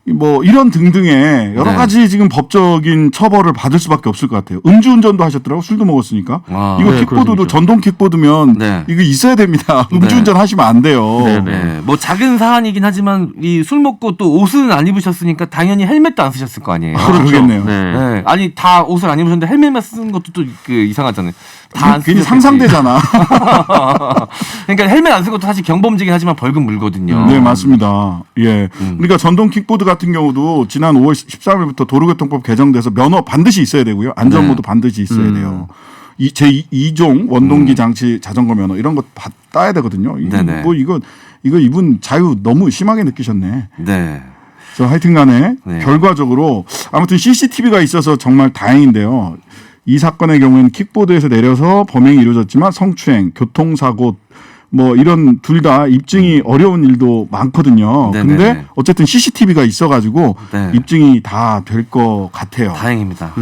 뭐 이런 등등의 여러 가지 지금 법적인 처벌을 받을 수밖에 없을 것 같아요. 음주운전도 하셨더라고. 술도 먹었으니까. 이거 킥보드도 전동 킥보드면 이거 있어야 됩니다. 음주운전 하시면 안 돼요.
뭐 작은 사안이긴 하지만 이 술 먹고 또 옷은 안 입으셨으니까 당연히 헬멧도 안 쓰셨을 거 아니에요.
그러겠네요.
네. 아니 다 옷을 안 입으셨는데 헬멧만 쓰는 것도 또 이상하잖아요. 다
괜히 상상되잖아.
그러니까 헬멧 안 쓴 것도 사실 경범죄긴 하지만 벌금 물거든요.
네, 맞습니다. 예. 그러니까 전동 킥보드 같은 경우도 지난 5월 13일부터 도로교통법 개정돼서 면허 반드시 있어야 되고요. 안전모도 반드시 있어야 돼요. 제2종 원동기 장치 자전거 면허 이런 거 따야 되거든요. 뭐 이거 이분 자유 너무 심하게 느끼셨네.
네.
저 하여튼 간에 결과적으로 아무튼 CCTV가 있어서 정말 다행인데요. 이 사건의 경우에는 킥보드에서 내려서 범행이 이루어졌지만 성추행, 교통사고 뭐 이런 둘 다 입증이 어려운 일도 많거든요. 근데 어쨌든 CCTV가 있어가지고 입증이 다 될 것 같아요.
다행입니다.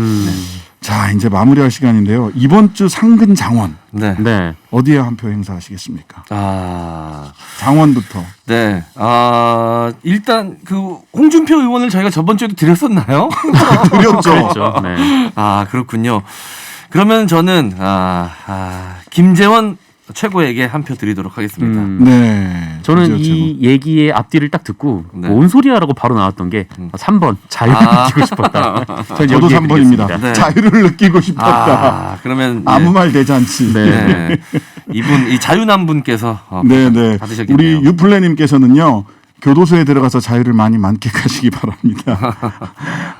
자, 이제 마무리할 시간인데요. 이번 주 상근 장원. 어디에 한 표 행사하시겠습니까? 장원부터.
네. 일단 그 홍준표 의원을 저희가 저번 주에도 드렸었나요?
드렸죠.
네.
그렇군요. 그러면 저는 김재원 최고에게 한 표 드리도록 하겠습니다.
네.
저는 이 얘기의 앞뒤를 딱 듣고 뭔 소리야라고 바로 나왔던 게 3번 자유를 느끼고 싶었다.
저도 3번입니다. 자유를 느끼고 싶었다.
그러면
아무 말 대잔치.
이분 이 자유남 분께서 받으셨겠네요.
우리 유플레님께서는요. 교도소에 들어가서 자유를 많이 만끽하시기 바랍니다.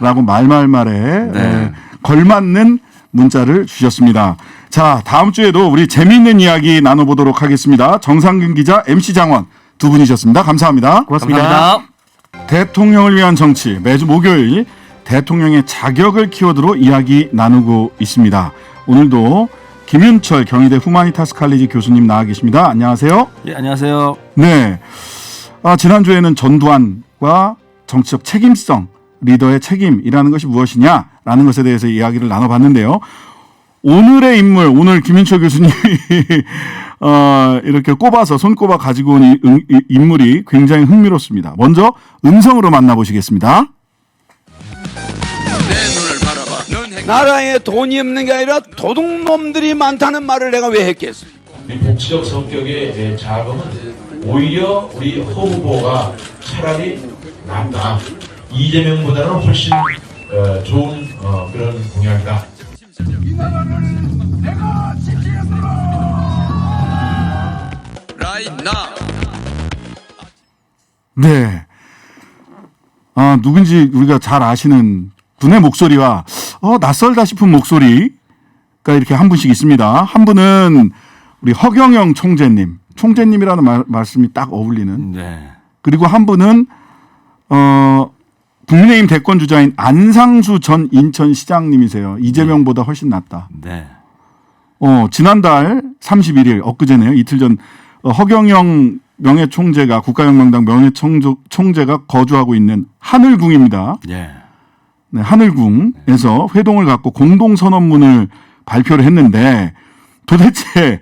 라고 말에 걸맞는 문자를 주셨습니다. 자, 다음 주에도 우리 재미있는 이야기 나눠보도록 하겠습니다. 정상근 기자, MC 장원 두 분이셨습니다. 감사합니다.
고맙습니다.
대통령을 위한 정치 매주 목요일 대통령의 자격을 키워드로 이야기 나누고 있습니다. 오늘도 김윤철 경희대 후마니타스 칼리지 교수님 나와 계십니다. 안녕하세요.
예, 안녕하세요.
네. 지난주에는 전두환과 정치적 책임성, 리더의 책임이라는 것이 무엇이냐라는 것에 대해서 이야기를 나눠봤는데요. 오늘의 인물, 오늘 김윤철 교수님이 이렇게 손꼽아 가지고 온 인물이 굉장히 흥미롭습니다. 먼저 음성으로 만나보시겠습니다.
내 눈을 바라봐. 나라에 돈이 없는 게 아니라 도둑놈들이 많다는 말을 내가 왜 했겠어?
복지적 성격의 자금은 오히려 우리 허 후보가 차라리
낫다. 이재명보다는 훨씬 좋은 그런 공약이다. 이 나라를 내가 지키겠노라.
Right now.
네. 누군지 우리가 잘 아시는 분의 목소리와 낯설다 싶은 목소리가 이렇게 한 분씩 있습니다. 한 분은 우리 허경영 총재님이라는 말씀이 딱 어울리는.
네.
그리고 한 분은 국민의힘 대권 주자인 안상수 전 인천시장님이세요. 이재명보다 훨씬 낫다.
네.
지난달 31일 엊그제네요. 이틀 전 허경영 명예총재가 국가혁명당 명예총재가 거주하고 있는 하늘궁입니다.
네.
네, 하늘궁에서 회동을 갖고 공동선언문을 발표를 했는데 도대체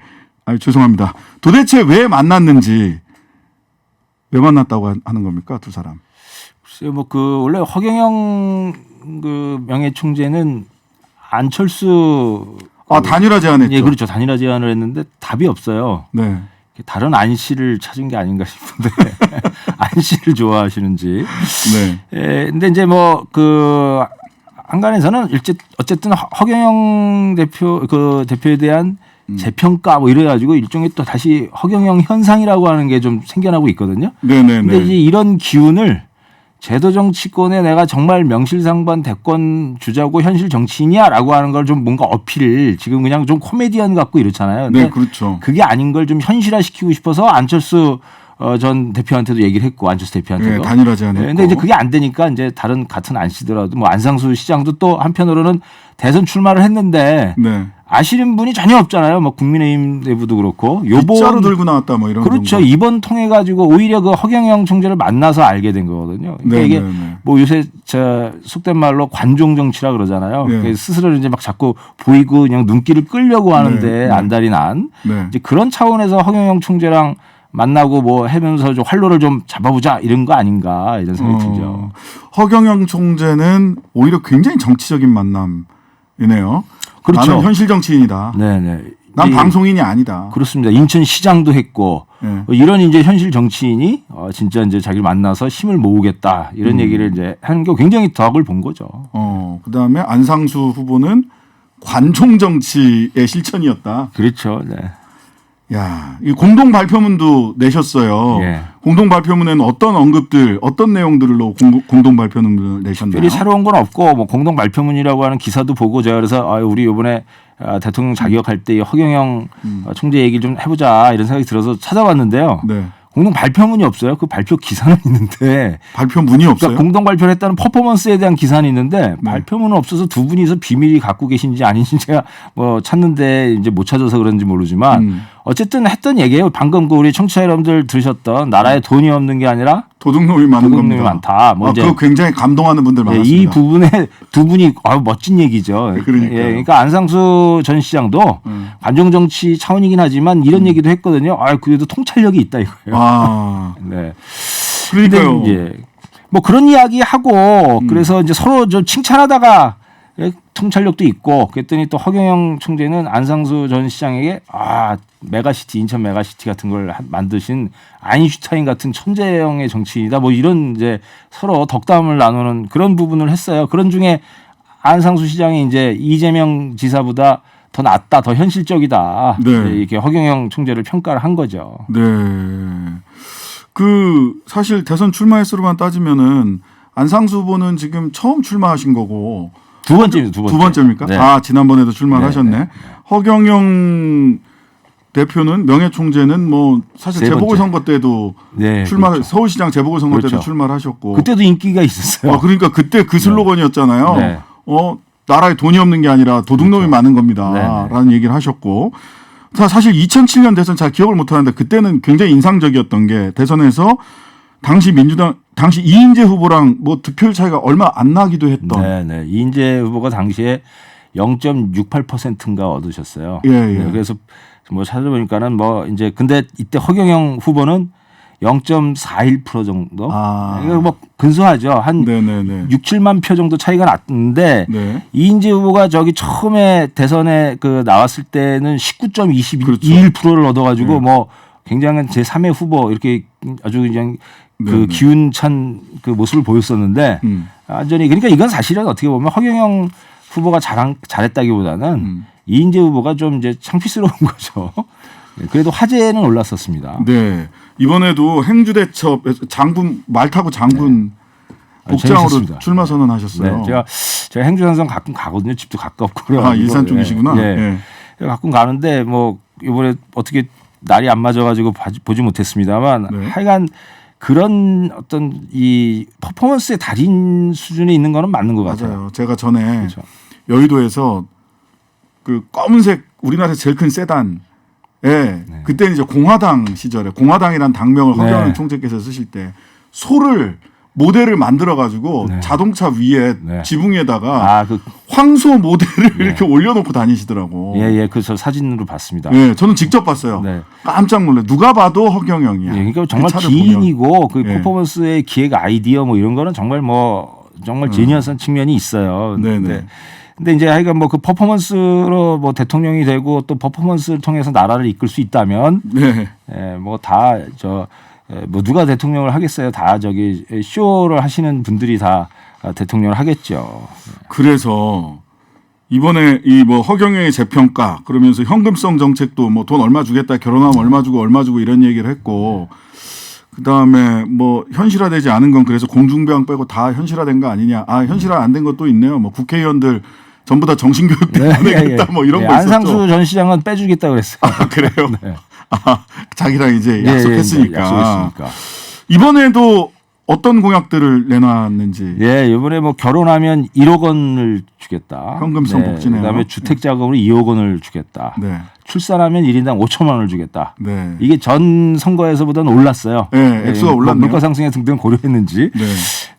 왜 만났는지 왜 만났다고 하는 겁니까? 두 사람.
글쎄요, 원래 허경영 명예총재는 안철수
단일화 제안했죠.
예, 그렇죠. 단일화 제안을 했는데 답이 없어요.
네.
다른 안 씨를 찾은 게 아닌가 싶은데 안 씨를 좋아하시는지.
네.
근데 이제 한간에서는 어쨌든 허경영 대표에 대한 재평가 이래가지고 일종의 또 다시 허경영 현상이라고 하는 게 좀 생겨나고 있거든요.
네네네.
근데 이제 이런 기운을 제도 정치권에 내가 정말 명실상부한 대권 주자고 현실 정치인이야라고 하는 걸 좀 뭔가 어필을 지금 그냥 좀 코미디언 같고 이렇잖아요. 근데
네, 그렇죠.
그게 아닌 걸 좀 현실화시키고 싶어서 안철수 전 대표한테도 얘기를 했고 안철수 대표한테도.
네, 단일화 제안했고.
근데 이제 그게 안 되니까 이제 같은 안 씨더라도 안상수 시장도 또 한편으로는 대선 출마를 했는데
네.
아시는 분이 전혀 없잖아요. 국민의힘 내부도 그렇고.
빗자루 들고 나왔다 이런.
그렇죠. 정도. 이번 통해 가지고 오히려 허경영 총재를 만나서 알게 된 거거든요. 그러니까 이게 요새 속된 말로 관종 정치라 그러잖아요.
네.
스스로 이제 자꾸 보이고 그냥 눈길을 끌려고 하는데 안달이 난. 이제 그런 차원에서 허경영 총재랑 만나고 하면서 좀 활로를 좀 잡아보자 이런 거 아닌가 이런 생각이 들죠.
허경영 총재는 오히려 굉장히 정치적인 만남이네요.
그렇죠.
나는 현실 정치인이다.
네네.
난 방송인이 아니다.
그렇습니다. 인천시장도 했고 이런 이제 현실 정치인이 진짜 이제 자기를 만나서 힘을 모으겠다 이런 얘기를 이제 하는 게 굉장히 덕을 본 거죠.
그다음에 안상수 후보는 관종 정치의 실천이었다.
그렇죠. 네.
야, 이 공동 발표문도 내셨어요.
예.
공동 발표문에는 어떤 내용들로 공동 발표문을 내셨나요?
특별히 새로운 건 없고 공동 발표문이라고 하는 기사도 보고 제가 그래서 우리 이번에 대통령 자격할 때 허경영 총재 얘기 좀 해보자 이런 생각이 들어서 찾아봤는데요.
네.
공동 발표문이 없어요. 그 발표 기사는 있는데
발표문이 없어요.
그러니까 공동 발표를 했다는 퍼포먼스에 대한 기사는 있는데 발표문은 없어서 두 분이서 비밀이 갖고 계신지 아닌지 제가 찾는데 이제 못 찾아서 그런지 모르지만 어쨌든 했던 얘기예요. 방금 우리 청취자 여러분들 들으셨던 나라에 돈이 없는 게 아니라
도둑놈이 많은 겁니다.
많다.
그거 굉장히 감동하는 분들 많았습니다.
이 부분에 두 분이 멋진 얘기죠. 그러니까 안상수 전 시장도 관종 정치 차원이긴 하지만 이런 얘기도 했거든요. 그래도 통찰력이 있다 이거예요.
네.
그러니까요. 그런 이야기 하고 그래서 이제 서로 좀 칭찬하다가 통찰력도 있고 그랬더니 또 허경영 총재는 안상수 전 시장에게 메가시티 인천 메가시티 같은 걸 만드신 아인슈타인 같은 천재형의 정치인이다 이런 이제 서로 덕담을 나누는 그런 부분을 했어요. 그런 중에 안상수 시장이 이제 이재명 지사보다 더 낫다, 더 현실적이다.
네.
이렇게 허경영 총재를 평가를 한 거죠.
네. 사실 대선 출마횟수로만 따지면은 안상수 후보는 지금 처음 출마하신 거고
두 번째입니다.
두 번째입니까?
네.
지난번에도 출마를 하셨네. 허경영 대표는 명예총재는 사실 재보궐선거 때도
그렇죠.
서울시장 재보궐선거 때도 출마를 하셨고
그때도 인기가 있었어요.
그러니까 그때 그 슬로건이었잖아요.
네.
나라에 돈이 없는 게 아니라 도둑놈이 많은 겁니다. 라는 얘기를 하셨고 사실 2007년 대선 잘 기억을 못하는데 그때는 굉장히 인상적이었던 게 대선에서 당시 이인재 후보랑 득표율 차이가 얼마 안 나기도 했던.
네. 이인재 후보가 당시에 0.68%인가 얻으셨어요. 그래서 찾아보니까는 이제 근데 이때 허경영 후보는 0.41% 정도. 이거 근소하죠. 한 6, 7만 표 정도 차이가 났는데 이인재 후보가 처음에 대선에 나왔을 때는 19.21%를 얻어가지고 굉장한 제3의 후보 이렇게 아주 그냥 그 기운찬 그 모습을 보였었는데 완전히 그러니까 이건 사실은 어떻게 보면 허경영 후보가 잘했다기보다는 이인재 후보가 좀 이제 창피스러운 거죠. 그래도 화제는 올랐었습니다.
네. 이번에도 행주대첩에서 장군 말 타고 장군 복장으로
재밌었습니다.
출마 선언하셨어요.
네. 제가 행주산성 가끔 가거든요. 집도 가깝고.
아, 일산 쪽이시구나.
예. 예. 가끔 가는데 뭐 이번에 어떻게 날이 안 맞아가지고 보지 못했습니다만 하여간 그런 어떤 이 퍼포먼스의 달인 수준에 있는 거는 맞는 것 같아요.
맞아요. 제가 전에 여의도에서 그 검은색 우리나라에서 제일 큰 세단에 그때는 이제 공화당 시절에 공화당이란 당명을 허경영 총재께서 쓰실 때 소를 모델을 만들어 가지고 자동차 위에 지붕 위에다가 황소 모델을 이렇게 올려놓고 다니시더라고.
예, 그 저 사진으로 봤습니다.
네, 저는 직접 봤어요. 깜짝 놀래. 누가 봐도 허경영이야.
그러니까 정말 기인이고 그 퍼포먼스의 기획 아이디어 뭐 이런 거는 정말 정말 제니어스한 측면이 있어요. 근데 이제 하여간 뭐 그 퍼포먼스로 뭐 대통령이 되고 또 퍼포먼스를 통해서 나라를 이끌 수 있다면 뭐 다 뭐 누가 대통령을 하겠어요? 다 저기 쇼를 하시는 분들이 다 대통령을 하겠죠.
그래서 이번에 이 뭐 허경영의 재평가 그러면서 현금성 정책도 뭐 돈 얼마 주겠다 결혼하면 얼마 주고 이런 얘기를 했고 그다음에 뭐 현실화되지 않은 건 그래서 공중병 빼고 다 현실화된 거 아니냐. 아, 현실화 안 된 것도 있네요. 뭐 국회의원들 전부 다 정신교육 때문에 뭐 이런 거 있었죠.
안상수 전 시장은 빼주겠다 그랬어요.
아, 그래요? 아, 자기랑 이제 약속했으니까.
약속했으니까.
이번에도 어떤 공약들을 내놨는지.
이번에 뭐 결혼하면 1억 원을 주겠다.
현금성 복지네요.
그다음에 주택 자금으로 2억 원을 주겠다. 출산하면 1인당 5천만 원을 주겠다. 이게 전 선거에서보다는 올랐어요.
액수가 올랐네요.
물가 상승의 등등 고려했는지.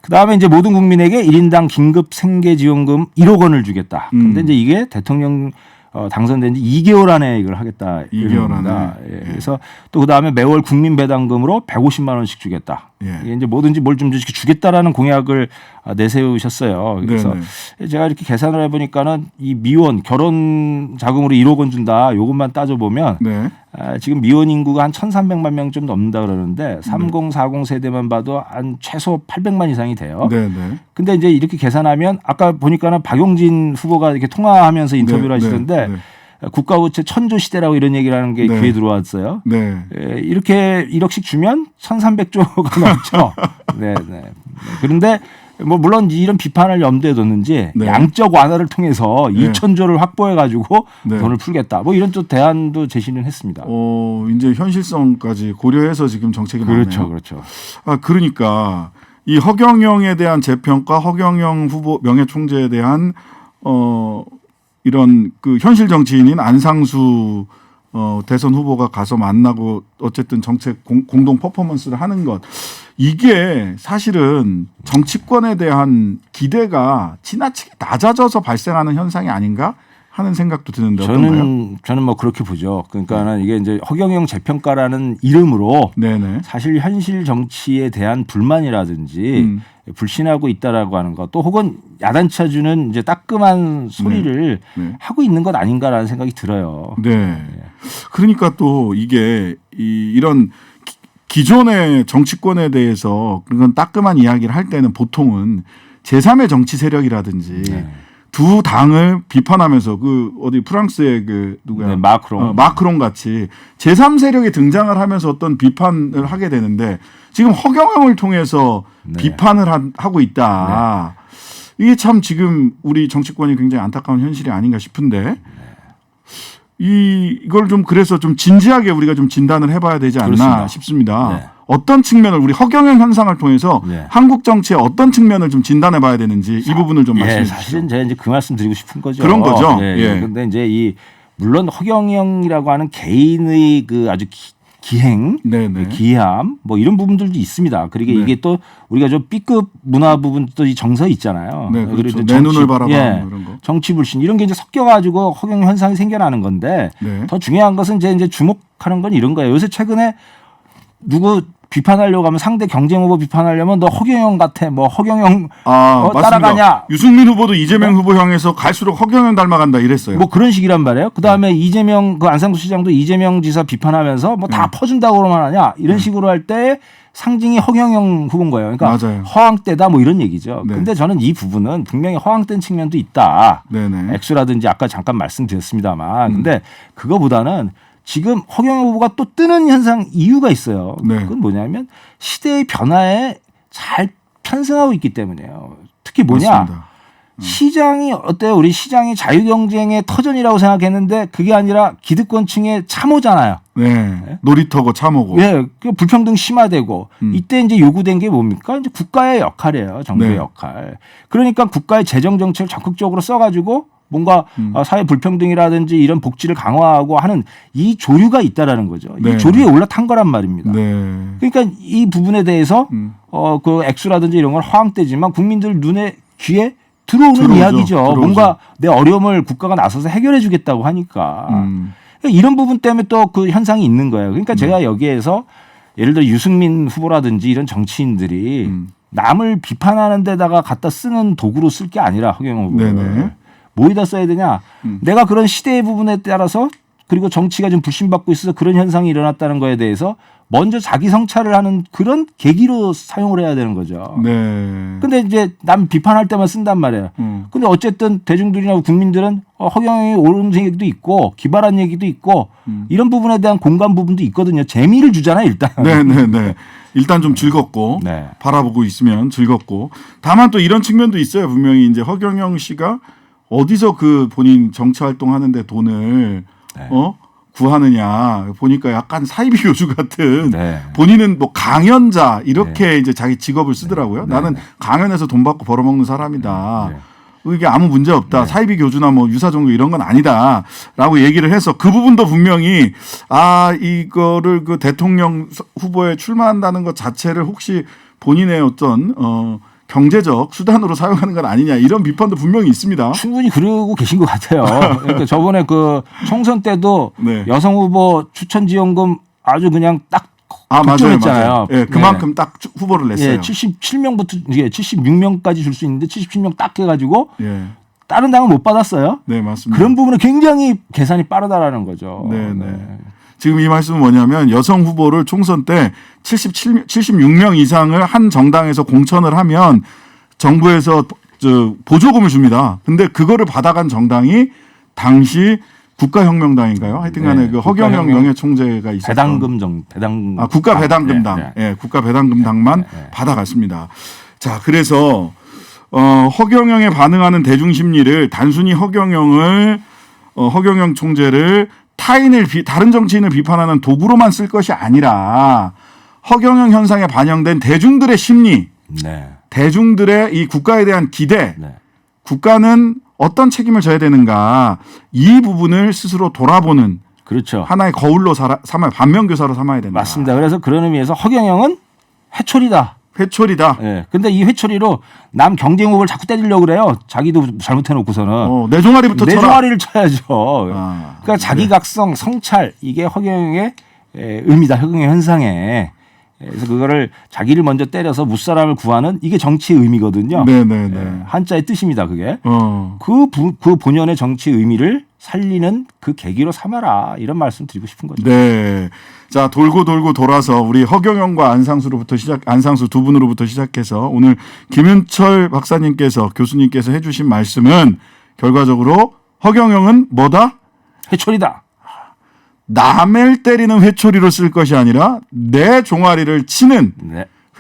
그다음에 이제 모든 국민에게 1인당 긴급 생계지원금 1억 원을 주겠다. 근데 이제 이게 대통령 당선된 지 2개월 안에 이걸 하겠다.
2개월 안에.
그래서 또 그다음에 매월 국민 배당금으로 150만 원씩 주겠다. 이게 이제 뭐든지 뭘 좀 주겠다라는 공약을 내세우셨어요. 그래서 제가 이렇게 계산을 해보니까는 이 미혼 결혼 자금으로 1억 원 준다. 요것만 따져보면 지금 미혼 인구가 한 1,300만 명 좀 넘는다 그러는데 30, 40 세대만 봐도 한 최소 800만 이상이 돼요. 근데 이제 이렇게 계산하면 아까 보니까는 박용진 후보가 이렇게 통화하면서 인터뷰를 하시던데 국가부채 천조 시대라고 이런 얘기를 하는 게 귀에 들어왔어요. 이렇게 1억씩 주면 1,300조가 넘죠. 그런데 뭐 물론 이런 비판을 염두에 뒀는지 양적 완화를 통해서 2,000조를 확보해 가지고 돈을 풀겠다. 뭐 이런 또 대안도 제시는 했습니다.
이제 현실성까지 고려해서 지금 정책이 나오네요.
그렇죠.
아, 그러니까 이 허경영에 대한 재평가, 허경영 후보 명예총재에 대한 이런 그 현실 정치인인 안상수 대선 후보가 가서 만나고 어쨌든 정책 공동 퍼포먼스를 하는 것 이게 사실은 정치권에 대한 기대가 지나치게 낮아져서 발생하는 현상이 아닌가 하는 생각도 드는데 어떤가요?
저는 뭐 그렇게 보죠. 그러니까는 이게 이제 허경영 재평가라는 이름으로 사실 현실 정치에 대한 불만이라든지 불신하고 있다라고 하는 것, 또 혹은 야단차 주는 이제 따끔한 소리를 하고 있는 것 아닌가라는 생각이 들어요.
그러니까 또 이게 이런 기존의 정치권에 대해서 그런 따끔한 이야기를 할 때는 보통은 제3의 정치 세력이라든지 두 당을 비판하면서 그 어디 프랑스의 그 누구야 마크롱 같이 제3 세력이 등장을 하면서 어떤 비판을 하게 되는데 지금 허경영을 통해서 비판을 하고 있다. 이게 참 지금 우리 정치권이 굉장히 안타까운 현실이 아닌가 싶은데 이걸 좀 그래서 좀 진지하게 우리가 좀 진단을 해봐야 되지 않나 싶습니다. 어떤 측면을 우리 허경영 현상을 통해서 한국 정치의 어떤 측면을 좀 진단해봐야 되는지 이 부분을 좀 말씀해 주시죠.
사실은 제가 이제 그 말씀 드리고 싶은 거죠.
그런 거죠.
그런데 이제 물론 허경영이라고 하는 개인의 그 아주 기행, 기함, 뭐 이런 부분들도 있습니다. 그리고 이게 또 우리가 좀 B급 문화 부분도 이 정서에 있잖아요.
그렇죠. 내 눈을 바라봐 이런 거.
정치 불신 이런 게 이제 섞여가지고 허경영 현상이 생겨나는 건데 더 중요한 것은 이제 주목하는 건 이런 거예요. 요새 최근에 누구 비판하려고 하면 상대 경쟁 후보 비판하려면 너 허경영 같아. 뭐 허경영
맞습니다.
따라가냐.
유승민 후보도 이재명 후보 향해서 갈수록 허경영 닮아간다 이랬어요.
뭐 그런 식이란 말이에요. 그다음에 이재명 그 안상수 시장도 이재명 지사 비판하면서 뭐 다 퍼준다고 그러면 하냐. 이런 식으로 할 때 상징이 허경영 후보인 거예요. 그러니까
맞아요.
허황때다 뭐 이런 얘기죠.
네.
근데 저는 이 부분은 분명히 허황된 측면도 있다.
네네.
액수라든지 아까 잠깐 말씀드렸습니다만. 근데 그거보다는 지금 허경영 후보가 또 뜨는 현상 이유가 있어요.
네.
그건 뭐냐면 시대의 변화에 잘 편승하고 있기 때문이에요. 특히 뭐냐.
맞습니다.
시장이 어때요? 우리 시장이 자유경쟁의 터전이라고 생각했는데 그게 아니라 기득권층의 참호잖아요.
네. 놀이터고 참호고.
예, 그 불평등 심화되고 이때 이제 요구된 게 뭡니까? 이제 국가의 역할이에요. 정부의
네.
역할. 그러니까 국가의 재정 정책을 적극적으로 써가지고 뭔가 사회 불평등이라든지 이런 복지를 강화하고 하는 이 조류가 있다라는 거죠.
네.
이 조류에 올라탄 거란 말입니다.
네.
그러니까 이 부분에 대해서 그 액수라든지 이런 건 허황되지만 국민들 눈에 귀에 들어오는 이야기죠. 뭔가 내 어려움을 국가가 나서서 해결해 주겠다고 하니까. 그러니까 이런 부분 때문에 또 그 현상이 있는 거예요. 그러니까 제가 여기에서 예를 들어 유승민 후보라든지 이런 정치인들이 남을 비판하는 데다가 갖다 쓰는 도구로 쓸 게 아니라 허경영 후보를
네네.
뭐에다 써야 되냐. 내가 그런 시대의 부분에 따라서 그리고 정치가 좀 불신받고 있어서 그런 현상이 일어났다는 거에 대해서 먼저 자기 성찰을 하는 그런 계기로 사용을 해야 되는 거죠.
네.
근데 이제 남 비판할 때만 쓴단 말이에요. 근데 어쨌든 대중들이나 국민들은 허경영이 옳은 얘기도 있고 기발한 얘기도 있고 이런 부분에 대한 공감 부분도 있거든요. 재미를 주잖아요, 일단.
네네네. 일단 좀 즐겁고
네.
바라보고 있으면 즐겁고. 다만 또 이런 측면도 있어요. 분명히 이제 허경영 씨가 어디서 그 본인 정치 활동하는데 돈을 구하느냐 보니까 약간 사이비 교주 같은 본인은 뭐 강연자 이렇게 이제 자기 직업을 쓰더라고요. 나는 강연에서 돈 받고 벌어먹는 사람이다. 이게 아무 문제 없다. 사이비 교주나 뭐 유사종교 이런 건 아니다라고 얘기를 해서 그 부분도 분명히 이거를 그 대통령 후보에 출마한다는 것 자체를 혹시 본인의 어떤 경제적 수단으로 사용하는 건 아니냐 이런 비판도 분명히 있습니다.
충분히 그러고 계신 것 같아요. 그러니까 저번에 그 총선 때도 여성 후보 추천 지원금 아주 그냥 딱
맞아요. 예, 그만큼 딱 후보를 냈어요.
예, 77명부터 76명까지 줄 수 있는데 77명 딱 해가지고 다른 당은 못 받았어요.
네, 맞습니다.
그런 부분은 굉장히 계산이 빠르다라는 거죠.
네. 지금 이 말씀은 뭐냐면 여성 후보를 총선 때 76명 이상을 한 정당에서 공천을 하면 정부에서 보조금을 줍니다. 근데 그거를 받아간 정당이 당시 국가혁명당인가요? 하여튼간에 그 허경영 명예총재가 있었던
배당금
국가 배당금당, 국가 배당금당만 받아갔습니다. 자, 그래서 허경영에 반응하는 대중 심리를 단순히 허경영 총재를 다른 정치인을 비판하는 도구로만 쓸 것이 아니라 허경영 현상에 반영된 대중들의 심리, 대중들의 이 국가에 대한 기대, 국가는 어떤 책임을 져야 되는가 이 부분을 스스로 돌아보는
그렇죠.
하나의 거울로 삼아야 반면교사로 삼아야 된다.
맞습니다. 그래서 그런 의미에서 허경영은 회초리다.
네.
근데 이 회초리로 남 경쟁 후보를 자꾸 때리려고 그래요. 자기도 잘못해놓고서는.
내 종아리부터
내
쳐라.
종아리를 쳐야죠. 그러니까 자기각성, 성찰 이게 허경영의 의미다. 허경영 현상에. 그래서 그거를 자기를 먼저 때려서 무사람을 구하는 이게 정치의 의미거든요.
네네네.
한자의 뜻입니다. 그게. 그 본연의 정치 의미를 살리는 그 계기로 삼아라. 이런 말씀 드리고 싶은 거죠.
네. 자, 돌고 돌아서 우리 허경영과 안상수 두 분으로부터 시작해서 오늘 김윤철 교수님께서 해주신 말씀은 결과적으로 허경영은 뭐다?
회초리다.
남을 때리는 회초리로 쓸 것이 아니라 내 종아리를 치는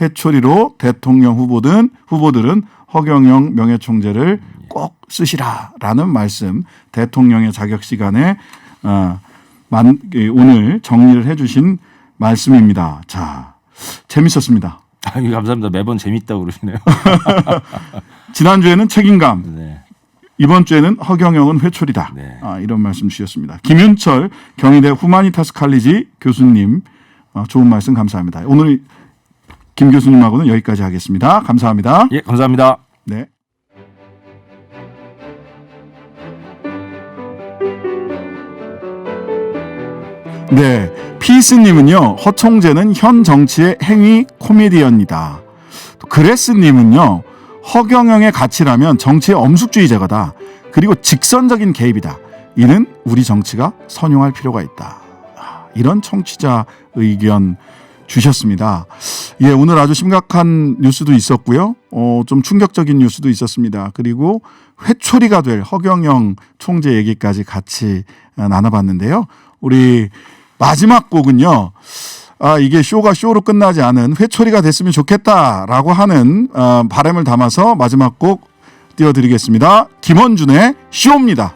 회초리로 대통령 후보들은 허경영 명예총재를 꼭 쓰시라라는 말씀 대통령의 자격 시간에 오늘 정리를 해주신 말씀입니다. 자, 재밌었습니다.
감사합니다. 매번 재밌다고 그러시네요.
지난주에는 책임감. 이번 주에는 허경영은 회초리다. 이런 말씀 주셨습니다. 김윤철 경희대 후마니타스 칼리지 교수님 좋은 말씀 감사합니다. 오늘 김 교수님하고는 여기까지 하겠습니다. 감사합니다.
예, 감사합니다.
네. 네, 피스님은요, 허 총재는 현 정치의 행위 코미디언이다. 그레스님은요, 허경영의 가치라면 정치의 엄숙주의자가다. 그리고 직선적인 개입이다. 이는 우리 정치가 선용할 필요가 있다. 이런 청취자 의견 주셨습니다. 예, 오늘 아주 심각한 뉴스도 있었고요. 좀 충격적인 뉴스도 있었습니다. 그리고 회초리가 될 허경영 총재 얘기까지 같이 나눠봤는데요. 우리 마지막 곡은요. 이게 쇼가 쇼로 끝나지 않은 회초리가 됐으면 좋겠다라고 하는 바람을 담아서 마지막 곡 띄워드리겠습니다. 김원준의 쇼입니다.